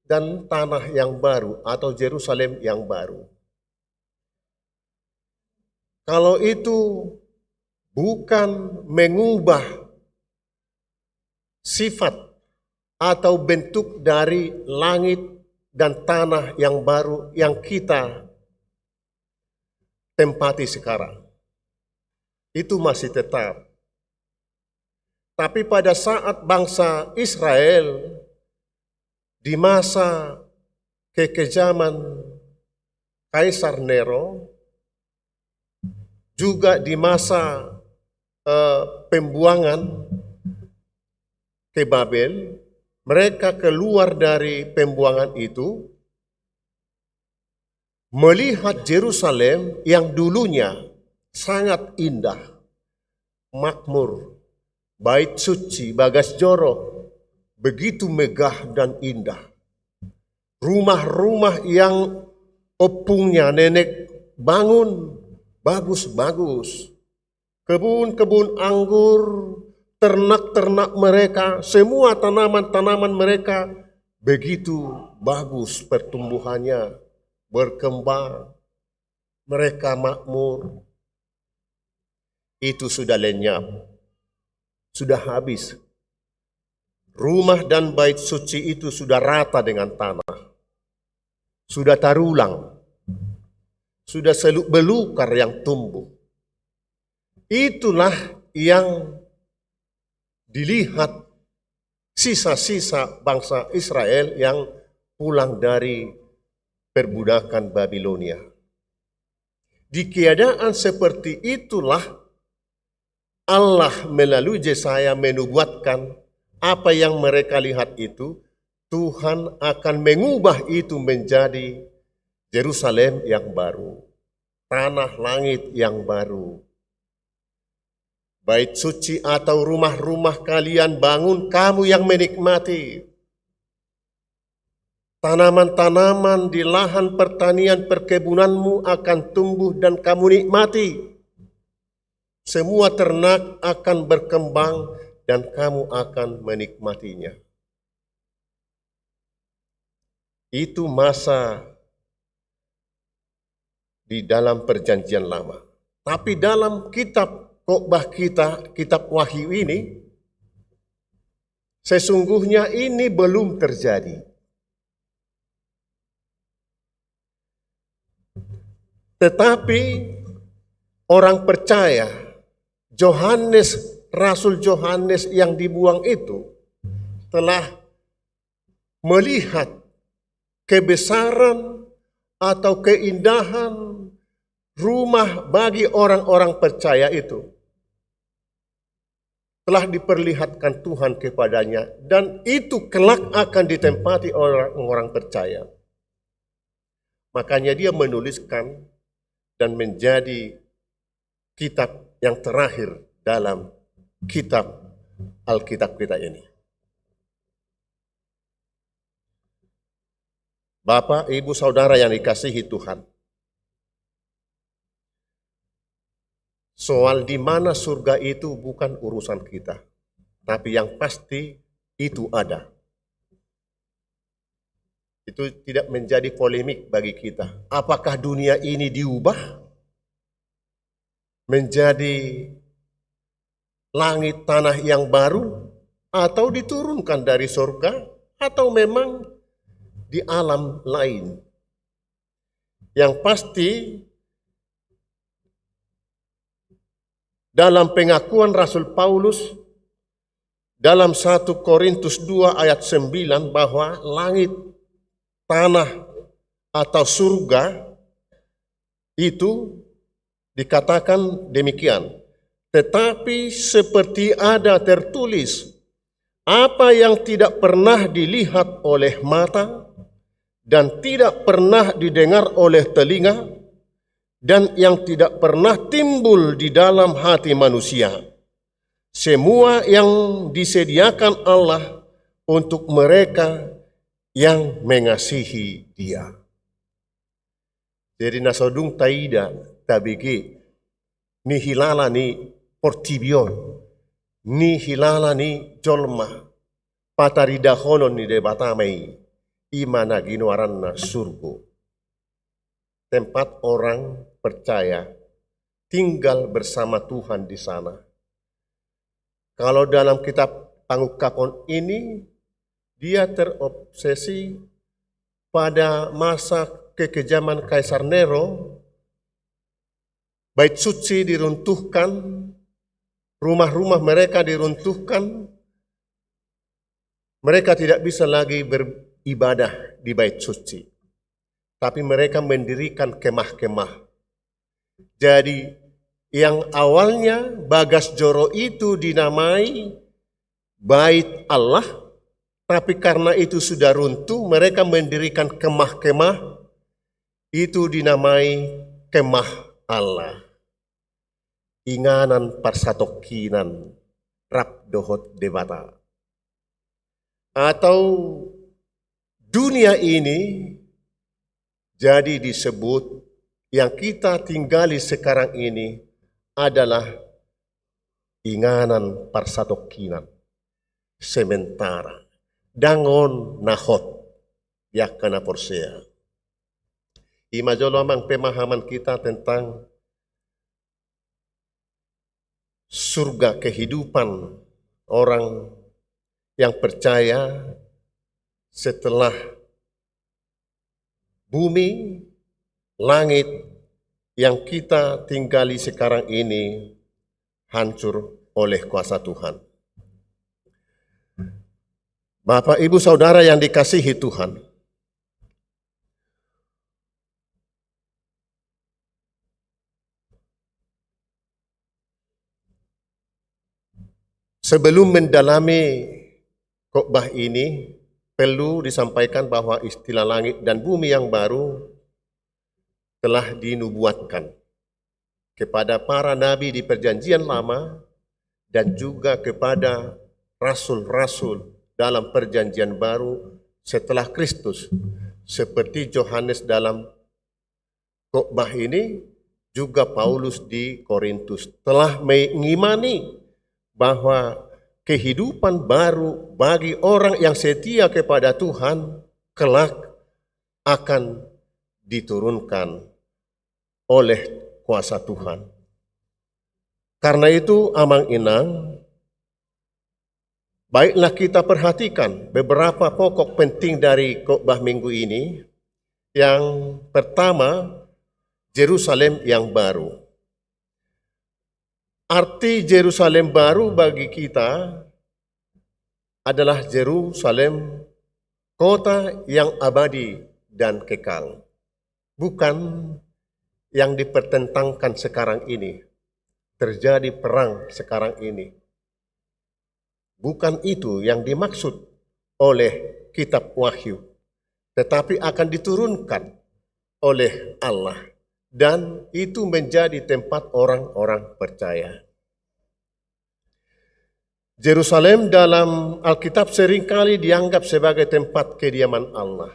dan tanah yang baru atau Yerusalem yang baru. Kalau itu bukan mengubah sifat atau bentuk dari langit dan tanah yang baru yang kita tempati sekarang, itu masih tetap. Tapi pada saat bangsa Israel di masa kekejaman Kaisar Nero, juga di masa pembuangan ke Babel, mereka keluar dari pembuangan itu, melihat Yerusalem yang dulunya sangat indah, makmur, bait suci, bagas joro, begitu megah dan indah. Rumah-rumah yang opungnya nenek bangun, bagus-bagus. Kebun-kebun anggur, ternak-ternak mereka, semua tanaman-tanaman mereka begitu bagus pertumbuhannya, berkembang, mereka makmur. Itu sudah lenyap, sudah habis. Rumah dan bait suci itu sudah rata dengan tanah, sudah tarulang, sudah seluk belukar yang tumbuh. Itulah yang dilihat sisa-sisa bangsa Israel yang pulang dari perbudakan Babilonia. Di keadaan seperti itulah Allah melalui Yesaya menubuatkan apa yang mereka lihat itu, Tuhan akan mengubah itu menjadi Yerusalem yang baru, tanah langit yang baru. Bait suci atau rumah-rumah kalian bangun, kamu yang menikmati. Tanaman-tanaman di lahan pertanian perkebunanmu akan tumbuh dan kamu nikmati. Semua ternak akan berkembang dan kamu akan menikmatinya. Itu masa di dalam perjanjian lama. Tapi dalam kitab khotbah kita, kitab Wahyu ini, sesungguhnya ini belum terjadi. Tetapi orang percaya, Rasul Yohanes yang dibuang itu telah melihat kebesaran atau keindahan rumah bagi orang-orang percaya itu. Telah diperlihatkan Tuhan kepadanya, dan itu kelak akan ditempati orang-orang percaya. Makanya dia menuliskan dan menjadi kitab yang terakhir dalam kitab Alkitab kita ini. Bapak, Ibu, Saudara yang dikasihi Tuhan, soal di mana surga itu bukan urusan kita, tapi yang pasti itu ada. Itu tidak menjadi polemik bagi kita. Apakah dunia ini diubah menjadi langit tanah yang baru, atau diturunkan dari surga, atau memang di alam lain? Yang pasti dalam pengakuan Rasul Paulus dalam 1 Korintus 2 ayat 9 bahwa langit, tanah atau surga itu dikatakan demikian. Tetapi seperti ada tertulis, apa yang tidak pernah dilihat oleh mata dan tidak pernah didengar oleh telinga dan yang tidak pernah timbul di dalam hati manusia, semua yang disediakan Allah untuk mereka yang mengasihi Dia. Jadi nasodung taida tabigi ni hilala ni portibion ni hilala ni jolma pataridahonon ni debatamai imana ginuaranna surga. Tempat orang percaya tinggal bersama Tuhan di sana. Kalau dalam kitab Pangukakon ini, dia terobsesi pada masa kekejaman Kaisar Nero, bait suci diruntuhkan, rumah-rumah mereka diruntuhkan, mereka tidak bisa lagi beribadah di bait suci, tapi mereka mendirikan kemah-kemah. Jadi yang awalnya Bagas Joro itu dinamai bait Allah, tapi karena itu sudah runtuh, mereka mendirikan kemah-kemah, itu dinamai kemah Allah. Inganan parsatokinan rap dohot debata. Atau dunia ini jadi disebut yang kita tinggali sekarang ini adalah inganan parsatokinan sementara. Dangon nahot yakana porsea. Imajolo amang pemahaman kita tentang surga kehidupan orang yang percaya setelah bumi, langit yang kita tinggali sekarang ini hancur oleh kuasa Tuhan. Bapak, Ibu, Saudara yang dikasihi Tuhan, sebelum mendalami khotbah ini, perlu disampaikan bahwa istilah langit dan bumi yang baru telah dinubuatkan kepada para nabi di Perjanjian Lama dan juga kepada rasul-rasul dalam Perjanjian Baru setelah Kristus. Seperti Yohanes dalam khotbah ini, juga Paulus di Korintus telah mengimani bahwa kehidupan baru bagi orang yang setia kepada Tuhan kelak akan diturunkan oleh kuasa Tuhan. Karena itu amang inang, baiklah kita perhatikan beberapa pokok penting dari khotbah minggu ini. Yang pertama, Yerusalem yang baru. Arti Yerusalem baru bagi kita adalah Yerusalem, kota yang abadi dan kekal. Bukan yang dipertentangkan sekarang ini. Terjadi perang sekarang ini. Bukan itu yang dimaksud oleh kitab Wahyu. Tetapi akan diturunkan oleh Allah. Dan itu menjadi tempat orang-orang percaya. Yerusalem dalam Alkitab seringkali dianggap sebagai tempat kediaman Allah.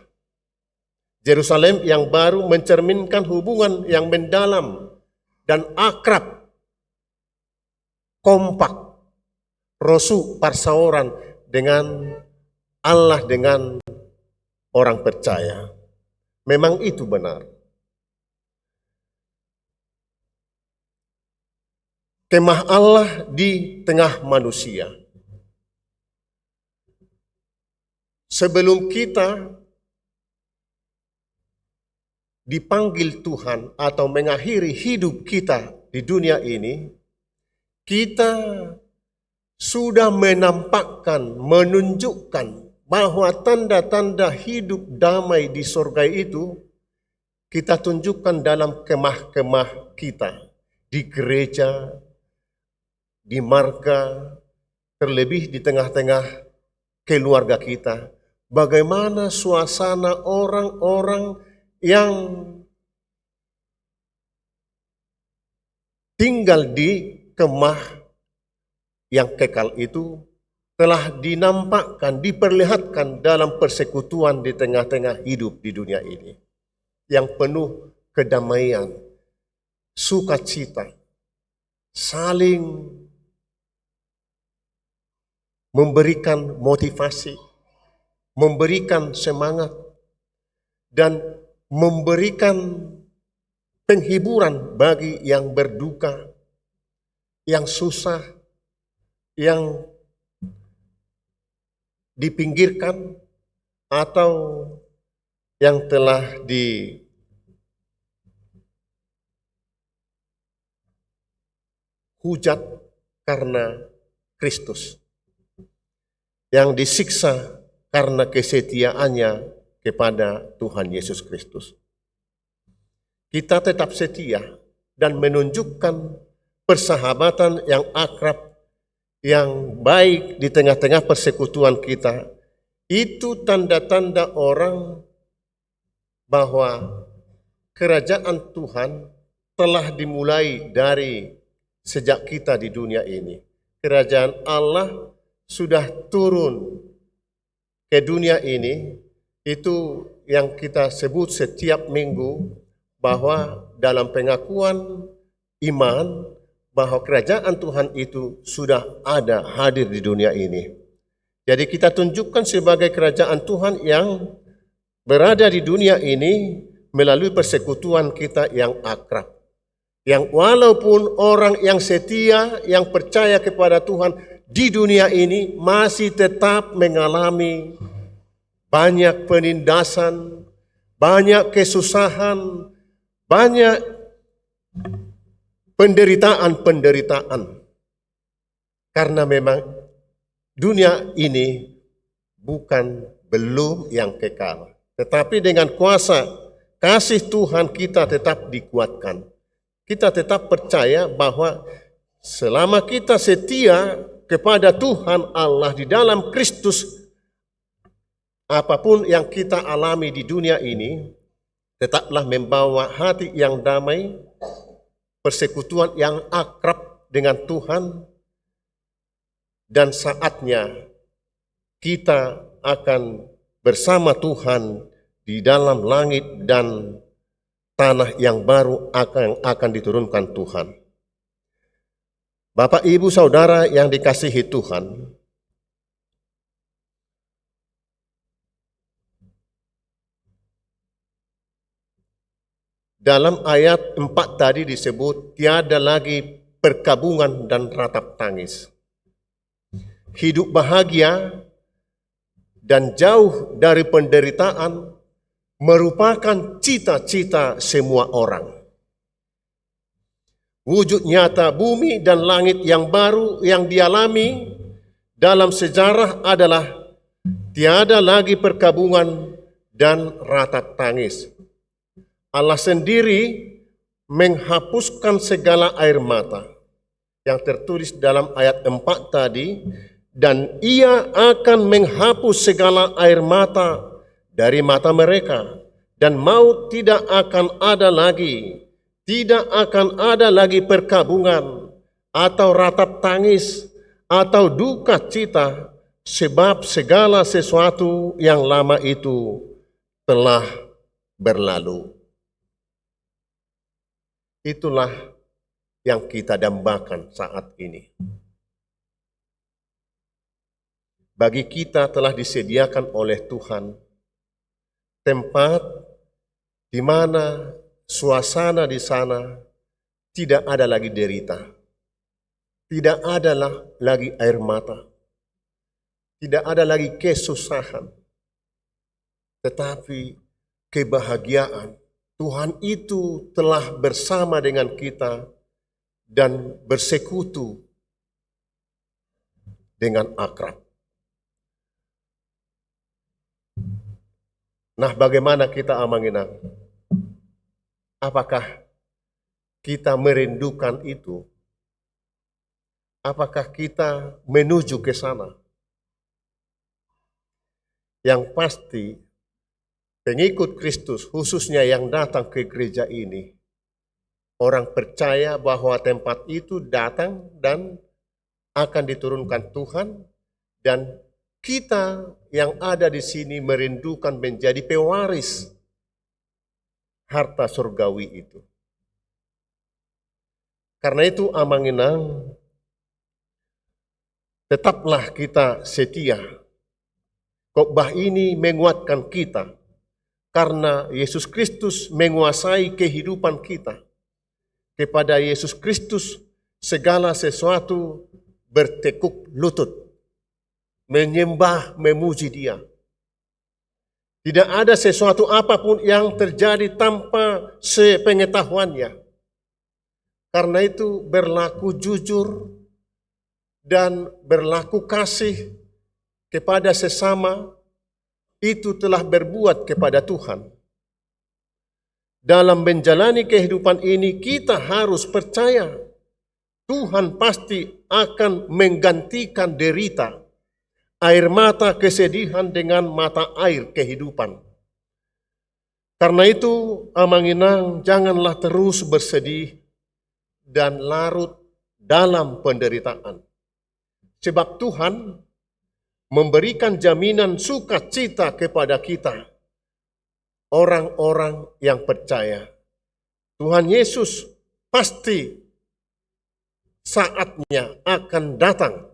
Yerusalem yang baru mencerminkan hubungan yang mendalam dan akrab, kompak, rosu persauran dengan Allah, dengan orang percaya. Memang itu benar. Kemah Allah di tengah manusia. Sebelum kita dipanggil Tuhan atau mengakhiri hidup kita di dunia ini, kita sudah menampakkan, menunjukkan bahwa tanda-tanda hidup damai di surga itu kita tunjukkan dalam kemah-kemah kita, di gereja, di marga, terlebih di tengah-tengah keluarga kita. Bagaimana suasana orang-orang yang tinggal di kemah yang kekal itu telah dinampakkan, diperlihatkan dalam persekutuan di tengah-tengah hidup di dunia ini, yang penuh kedamaian, sukacita, saling memberikan motivasi, memberikan semangat, dan memberikan penghiburan bagi yang berduka, yang susah, yang dipinggirkan, atau yang telah dihujat karena Kristus, yang disiksa karena kesetiaannya kepada Tuhan Yesus Kristus. Kita tetap setia dan menunjukkan persahabatan yang akrab, yang baik di tengah-tengah persekutuan kita. Itu tanda-tanda orang bahwa kerajaan Tuhan telah dimulai dari sejak kita di dunia ini. Kerajaan Allah sudah turun ke dunia ini, itu yang kita sebut setiap minggu, bahwa dalam pengakuan iman bahwa kerajaan Tuhan itu sudah ada, hadir di dunia ini. Jadi kita tunjukkan sebagai kerajaan Tuhan yang berada di dunia ini melalui persekutuan kita yang akrab. Yang walaupun orang yang setia, yang percaya kepada Tuhan di dunia ini masih tetap mengalami banyak penindasan, banyak kesusahan, banyak penderitaan-penderitaan. Karena memang dunia ini belum yang kekal. Tetapi dengan kuasa kasih Tuhan kita tetap dikuatkan. Kita tetap percaya bahwa selama kita setia kepada Tuhan Allah di dalam Kristus, apapun yang kita alami di dunia ini tetaplah membawa hati yang damai, persekutuan yang akrab dengan Tuhan, dan saatnya kita akan bersama Tuhan di dalam langit dan tanah yang baru akan diturunkan Tuhan. Bapak, Ibu, Saudara yang dikasihi Tuhan, dalam ayat 4 tadi disebut tiada lagi perkabungan dan ratap tangis. Hidup bahagia dan jauh dari penderitaan merupakan cita-cita semua orang. Wujud nyata bumi dan langit yang baru yang dialami dalam sejarah adalah tiada lagi perkabungan dan ratap tangis. Allah sendiri menghapuskan segala air mata yang tertulis dalam ayat 4 tadi, dan Ia akan menghapus segala air mata dari mata mereka, dan maut tidak akan ada lagi. Tidak akan ada lagi perkabungan atau ratap tangis atau duka cita, sebab segala sesuatu yang lama itu telah berlalu. Itulah yang kita dambakan saat ini. Bagi kita telah disediakan oleh Tuhan tempat di mana suasana di sana tidak ada lagi derita, tidak ada lagi air mata, tidak ada lagi kesusahan, tetapi kebahagiaan. Tuhan itu telah bersama dengan kita dan bersekutu dengan akrab. Nah, bagaimana kita Amanginang? Apakah kita merindukan itu? Apakah kita menuju ke sana? Yang pasti, pengikut Kristus, khususnya yang datang ke gereja ini, orang percaya bahwa tempat itu datang dan akan diturunkan Tuhan, dan kita yang ada di sini merindukan menjadi pewaris harta surgawi itu. Karena itu Amanginang, tetaplah kita setia. Khotbah ini menguatkan kita, karena Yesus Kristus menguasai kehidupan kita. Kepada Yesus Kristus segala sesuatu bertekuk lutut, menyembah, memuji Dia. Tidak ada sesuatu apapun yang terjadi tanpa sepengetahuannya. Karena itu berlaku jujur dan berlaku kasih kepada sesama, itu telah berbuat kepada Tuhan. Dalam menjalani kehidupan ini kita harus percaya Tuhan pasti akan menggantikan derita, air mata kesedihan dengan mata air kehidupan. Karena itu Amanginang, janganlah terus bersedih dan larut dalam penderitaan. Sebab Tuhan memberikan jaminan sukacita kepada kita, orang-orang yang percaya. Tuhan Yesus pasti saatnya akan datang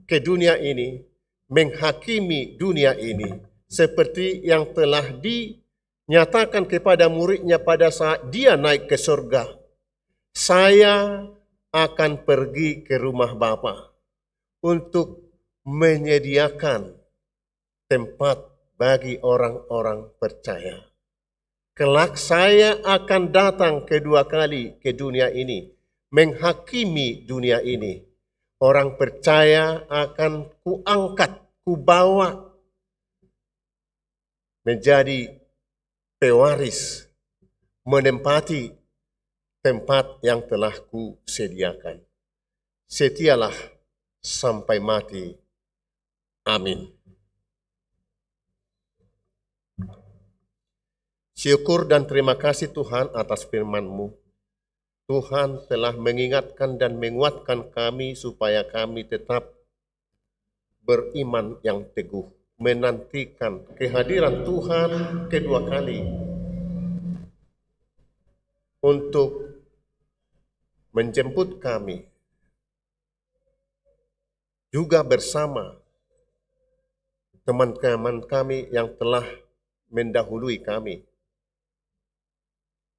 ke dunia ini, menghakimi dunia ini, seperti yang telah dinyatakan kepada muridnya pada saat dia naik ke surga. Saya akan pergi ke rumah Bapa untuk menyediakan tempat bagi orang-orang percaya. Kelak saya akan datang kedua kali ke dunia ini, menghakimi dunia ini. Orang percaya akan kuangkat, kubawa menjadi pewaris, menempati tempat yang telah kusediakan. Setialah sampai mati. Amin. Syukur dan terima kasih Tuhan atas firman-Mu. Tuhan telah mengingatkan dan menguatkan kami supaya kami tetap beriman yang teguh, menantikan kehadiran Tuhan kedua kali untuk menjemput kami juga bersama teman-teman kami yang telah mendahului kami.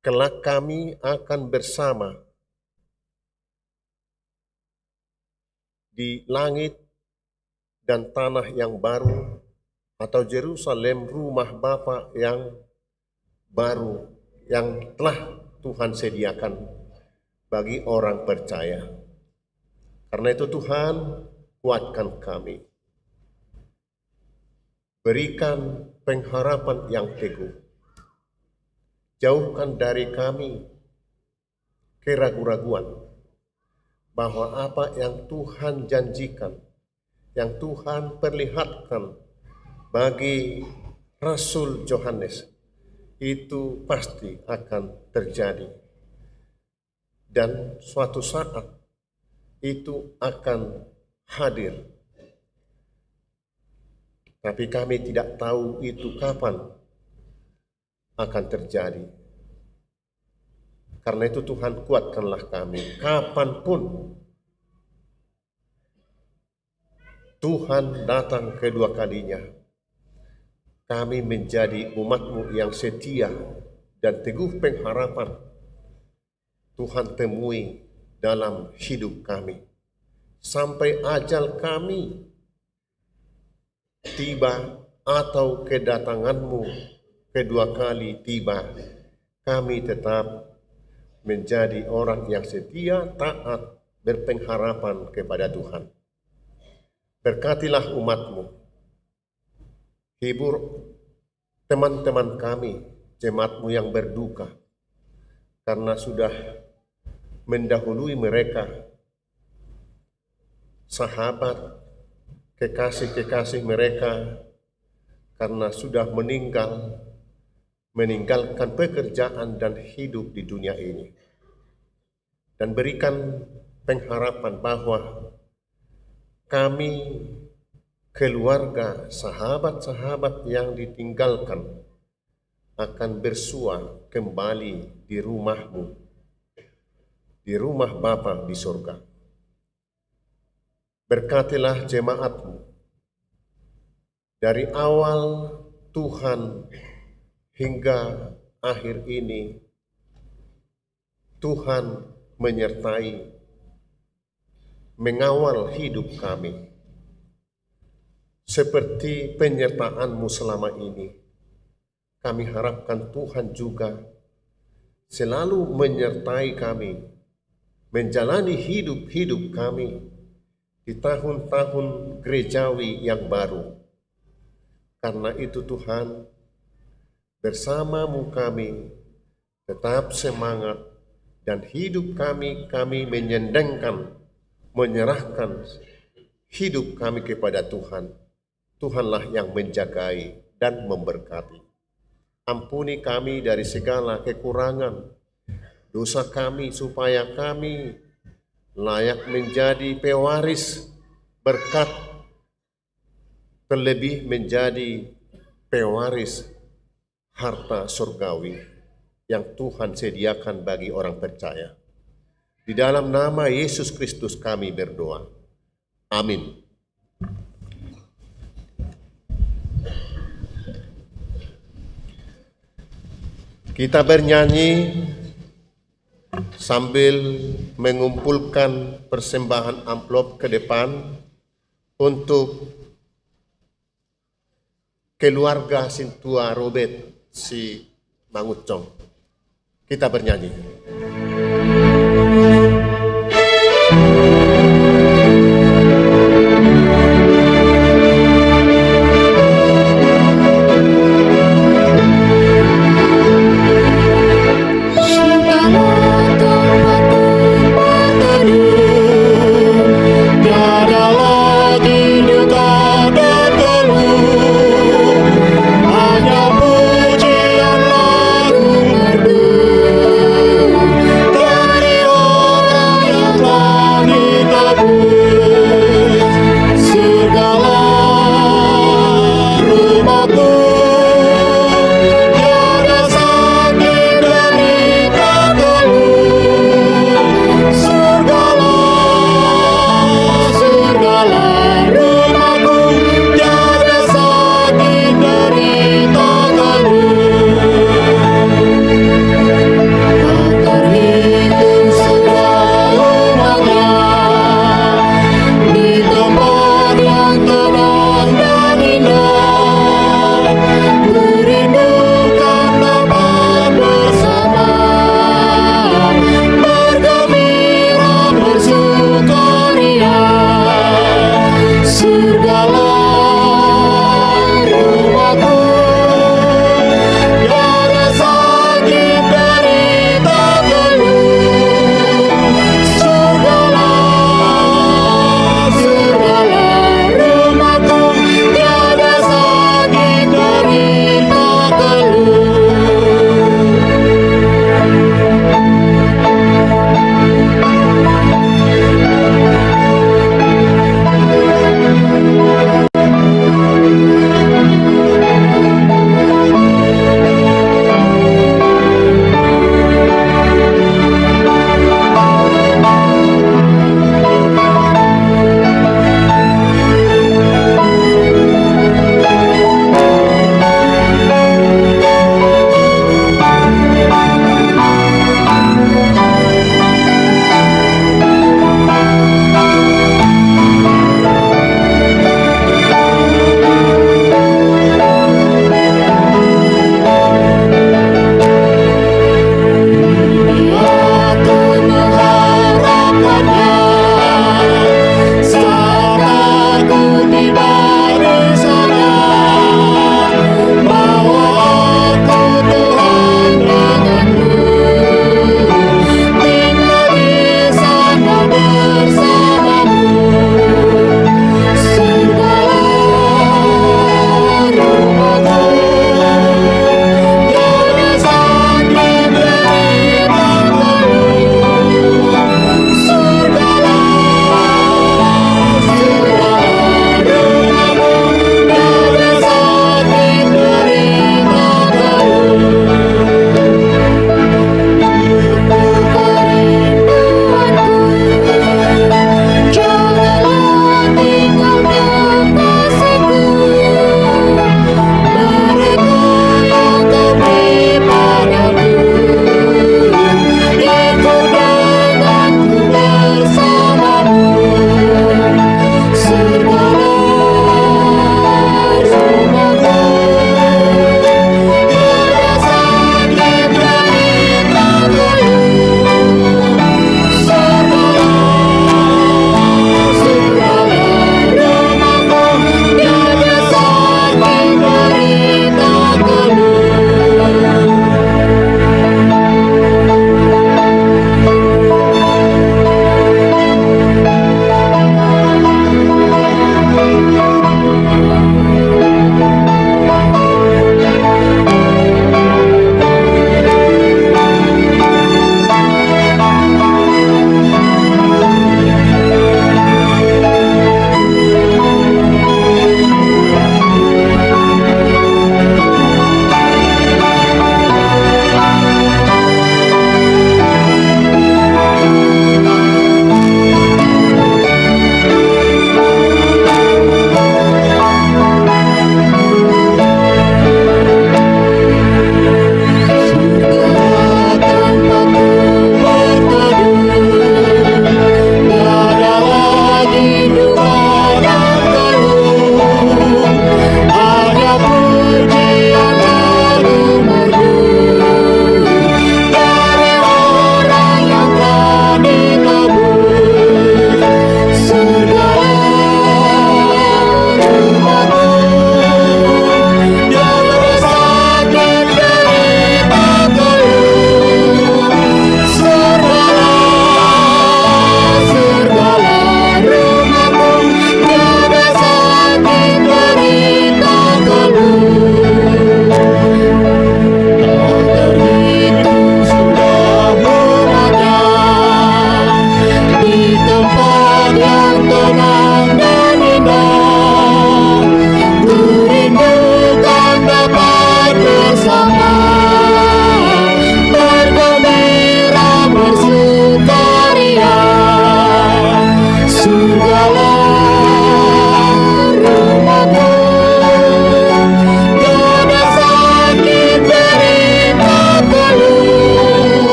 Kelak kami akan bersama di langit dan tanah yang baru, atau Yerusalem, rumah Bapa yang baru yang telah Tuhan sediakan bagi orang percaya. Karena itu Tuhan, kuatkan kami. Berikan pengharapan yang teguh. Jauhkan dari kami keraguan-raguan bahwa apa yang Tuhan janjikan, yang Tuhan perlihatkan bagi Rasul Yohanes, itu pasti akan terjadi. Dan suatu saat itu akan hadir. Tapi kami tidak tahu itu kapan akan terjadi. Karena itu Tuhan, kuatkanlah kami. Kapanpun Tuhan datang kedua kalinya, kami menjadi umat-Mu yang setia dan teguh pengharapan Tuhan temui dalam hidup kami. Sampai ajal kami tiba atau kedatangan-Mu kedua kali tiba, kami tetap menjadi orang yang setia, taat, berpengharapan kepada Tuhan. Berkatilah umat-Mu, hibur teman-teman kami, jemaat-Mu yang berduka, karena sudah mendahului mereka, sahabat, kekasih-kekasih mereka, karena sudah meninggalkan pekerjaan dan hidup di dunia ini. Dan berikan pengharapan bahwa kami, keluarga, sahabat-sahabat yang ditinggalkan akan bersua kembali di rumah-Mu, di rumah Bapa di surga. Berkatilah jemaat-Mu. Dari awal Tuhan hingga akhir ini, Tuhan menyertai, mengawal hidup kami. Seperti penyertaan-Mu selama ini, kami harapkan Tuhan juga selalu menyertai kami, menjalani hidup-hidup kami di tahun-tahun gerejawi yang baru. Karena itu Tuhan, bersama-Mu kami tetap semangat, dan hidup kami menyerahkan hidup kami kepada Tuhan. Tuhanlah yang menjagai dan memberkati. Ampuni kami dari segala kekurangan dosa kami, supaya kami layak menjadi pewaris berkat, terlebih menjadi pewaris harta surgawi yang Tuhan sediakan bagi orang percaya. Di dalam nama Yesus Kristus kami berdoa. Amin. Kita bernyanyi sambil mengumpulkan persembahan amplop ke depan untuk keluarga Sintua Robert si Mangucong. Kita bernyanyi. Dari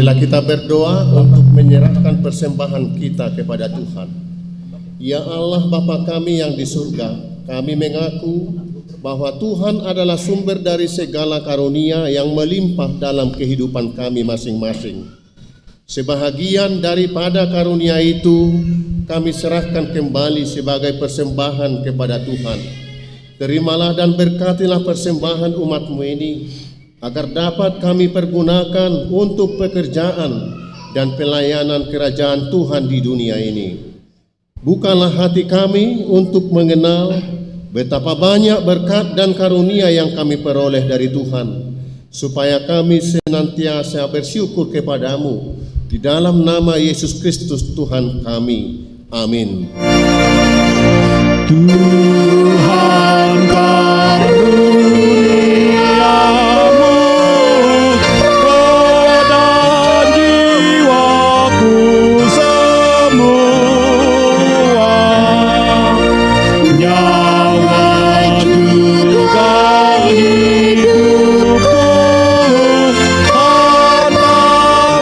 Marilah kita berdoa untuk menyerahkan persembahan kita kepada Tuhan. Ya Allah Bapa kami yang di surga, kami mengaku bahwa Tuhan adalah sumber dari segala karunia yang melimpah dalam kehidupan kami masing-masing. Sebahagian daripada karunia itu kami serahkan kembali sebagai persembahan kepada Tuhan. Terimalah dan berkatilah persembahan umat-Mu ini, agar dapat kami pergunakan untuk pekerjaan dan pelayanan kerajaan Tuhan di dunia ini. Bukalah hati kami untuk mengenal betapa banyak berkat dan karunia yang kami peroleh dari Tuhan, supaya kami senantiasa bersyukur kepadamu di dalam nama Yesus Kristus Tuhan kami. Amin. Tuhan karuniamu pada jiwaku semua, nyawa juga hidupku, harta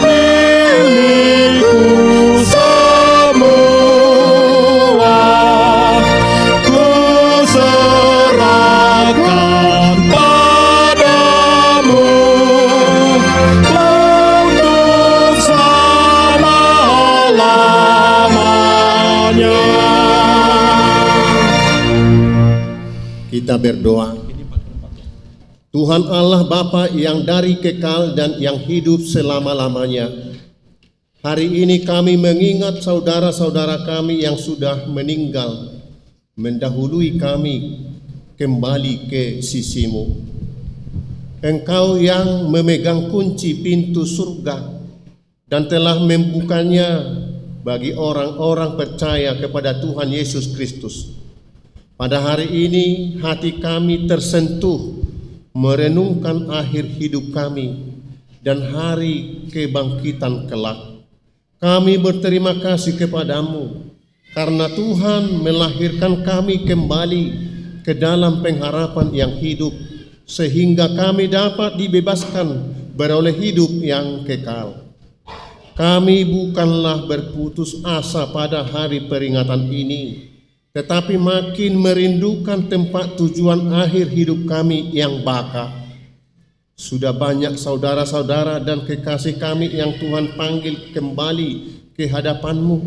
milikku semua, ku serahkan padamu untuk selama-lamanya. Kita berdoa. Tuhan Allah Bapa yang dari kekal dan yang hidup selama-lamanya, hari ini kami mengingat saudara-saudara kami yang sudah meninggal, mendahului kami kembali ke sisi-Mu. Engkau yang memegang kunci pintu surga dan telah membukanya bagi orang-orang percaya kepada Tuhan Yesus Kristus. Pada hari ini hati kami tersentuh merenungkan akhir hidup kami dan hari kebangkitan kelak. Kami berterima kasih kepadamu karena Tuhan melahirkan kami kembali ke dalam pengharapan yang hidup, sehingga kami dapat dibebaskan beroleh hidup yang kekal. Kami bukanlah berputus asa pada hari peringatan ini, tetapi makin merindukan tempat tujuan akhir hidup kami yang baka. Sudah banyak saudara-saudara dan kekasih kami yang Tuhan panggil kembali ke hadapan-Mu,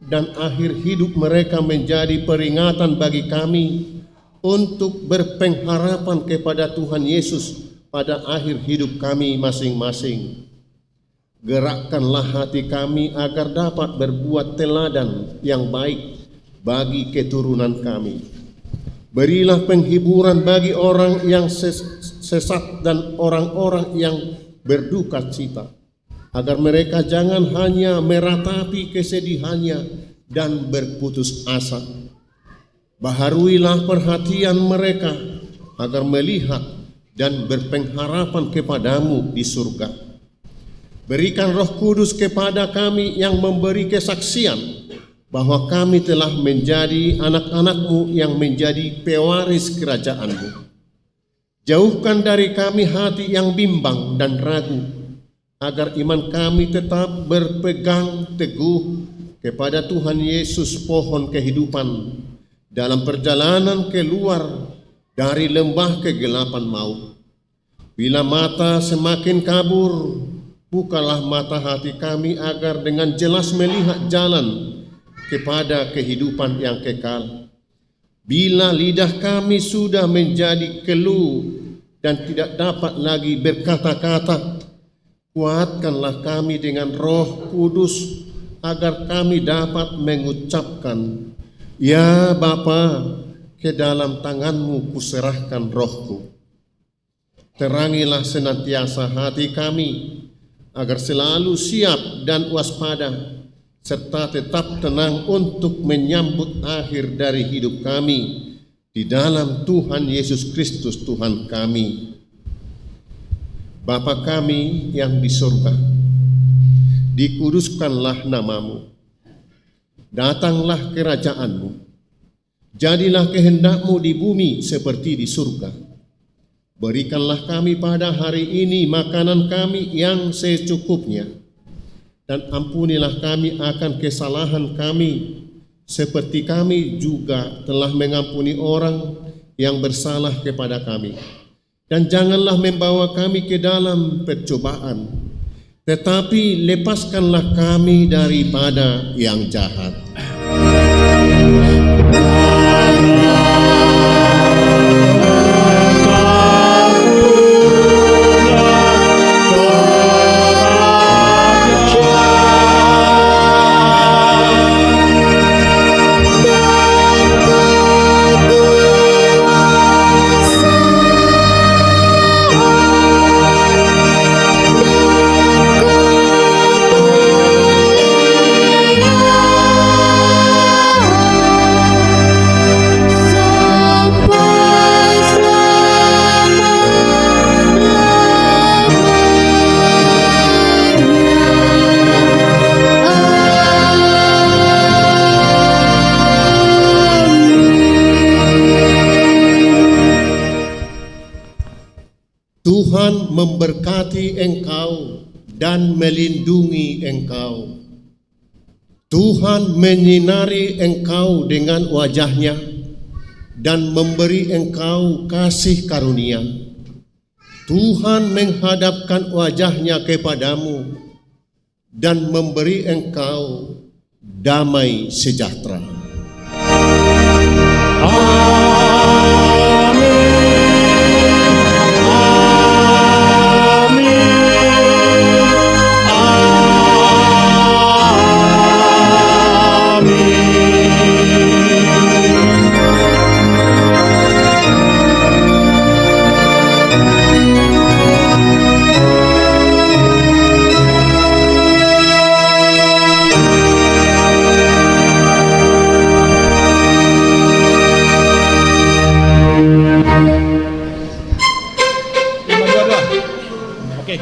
dan akhir hidup mereka menjadi peringatan bagi kami untuk berpengharapan kepada Tuhan Yesus pada akhir hidup kami masing-masing. Gerakkanlah hati kami agar dapat berbuat teladan yang baik bagi keturunan kami. Berilah penghiburan bagi orang yang sesat dan orang-orang yang berduka cita, agar mereka jangan hanya meratapi kesedihannya dan berputus asa. Baharuilah perhatian mereka agar melihat dan berpengharapan kepadamu di surga. Berikan Roh Kudus kepada kami yang memberi kesaksian bahwa kami telah menjadi anak-anak-Mu yang menjadi pewaris kerajaan-Mu. Jauhkan dari kami hati yang bimbang dan ragu, agar iman kami tetap berpegang teguh kepada Tuhan Yesus, pohon kehidupan, dalam perjalanan keluar dari lembah kegelapan maut. Bila mata semakin kabur, bukalah mata hati kami agar dengan jelas melihat jalan kepada kehidupan yang kekal. Bila lidah kami sudah menjadi keluh dan tidak dapat lagi berkata-kata, kuatkanlah kami dengan Roh Kudus agar kami dapat mengucapkan, ya Bapa, ke dalam tangan-Mu kuserahkan rohku. Terangilah senantiasa hati kami agar selalu siap dan waspada, serta tetap tenang untuk menyambut akhir dari hidup kami di dalam Tuhan Yesus Kristus Tuhan kami. Bapa kami yang di surga, dikuduskanlah nama-Mu. Datanglah kerajaan-Mu. Jadilah kehendak-Mu di bumi seperti di surga. Berikanlah kami pada hari ini makanan kami yang secukupnya. dan ampunilah kami akan kesalahan kami, seperti kami juga telah mengampuni orang yang bersalah kepada kami. Dan janganlah membawa kami ke dalam percobaan, tetapi lepaskanlah kami daripada yang jahat. Tuhan memberkati engkau dan melindungi engkau. Tuhan menyinari engkau dengan wajah-Nya dan memberi engkau kasih karunia. Tuhan menghadapkan wajah-Nya kepadamu dan memberi engkau damai sejahtera. Oke.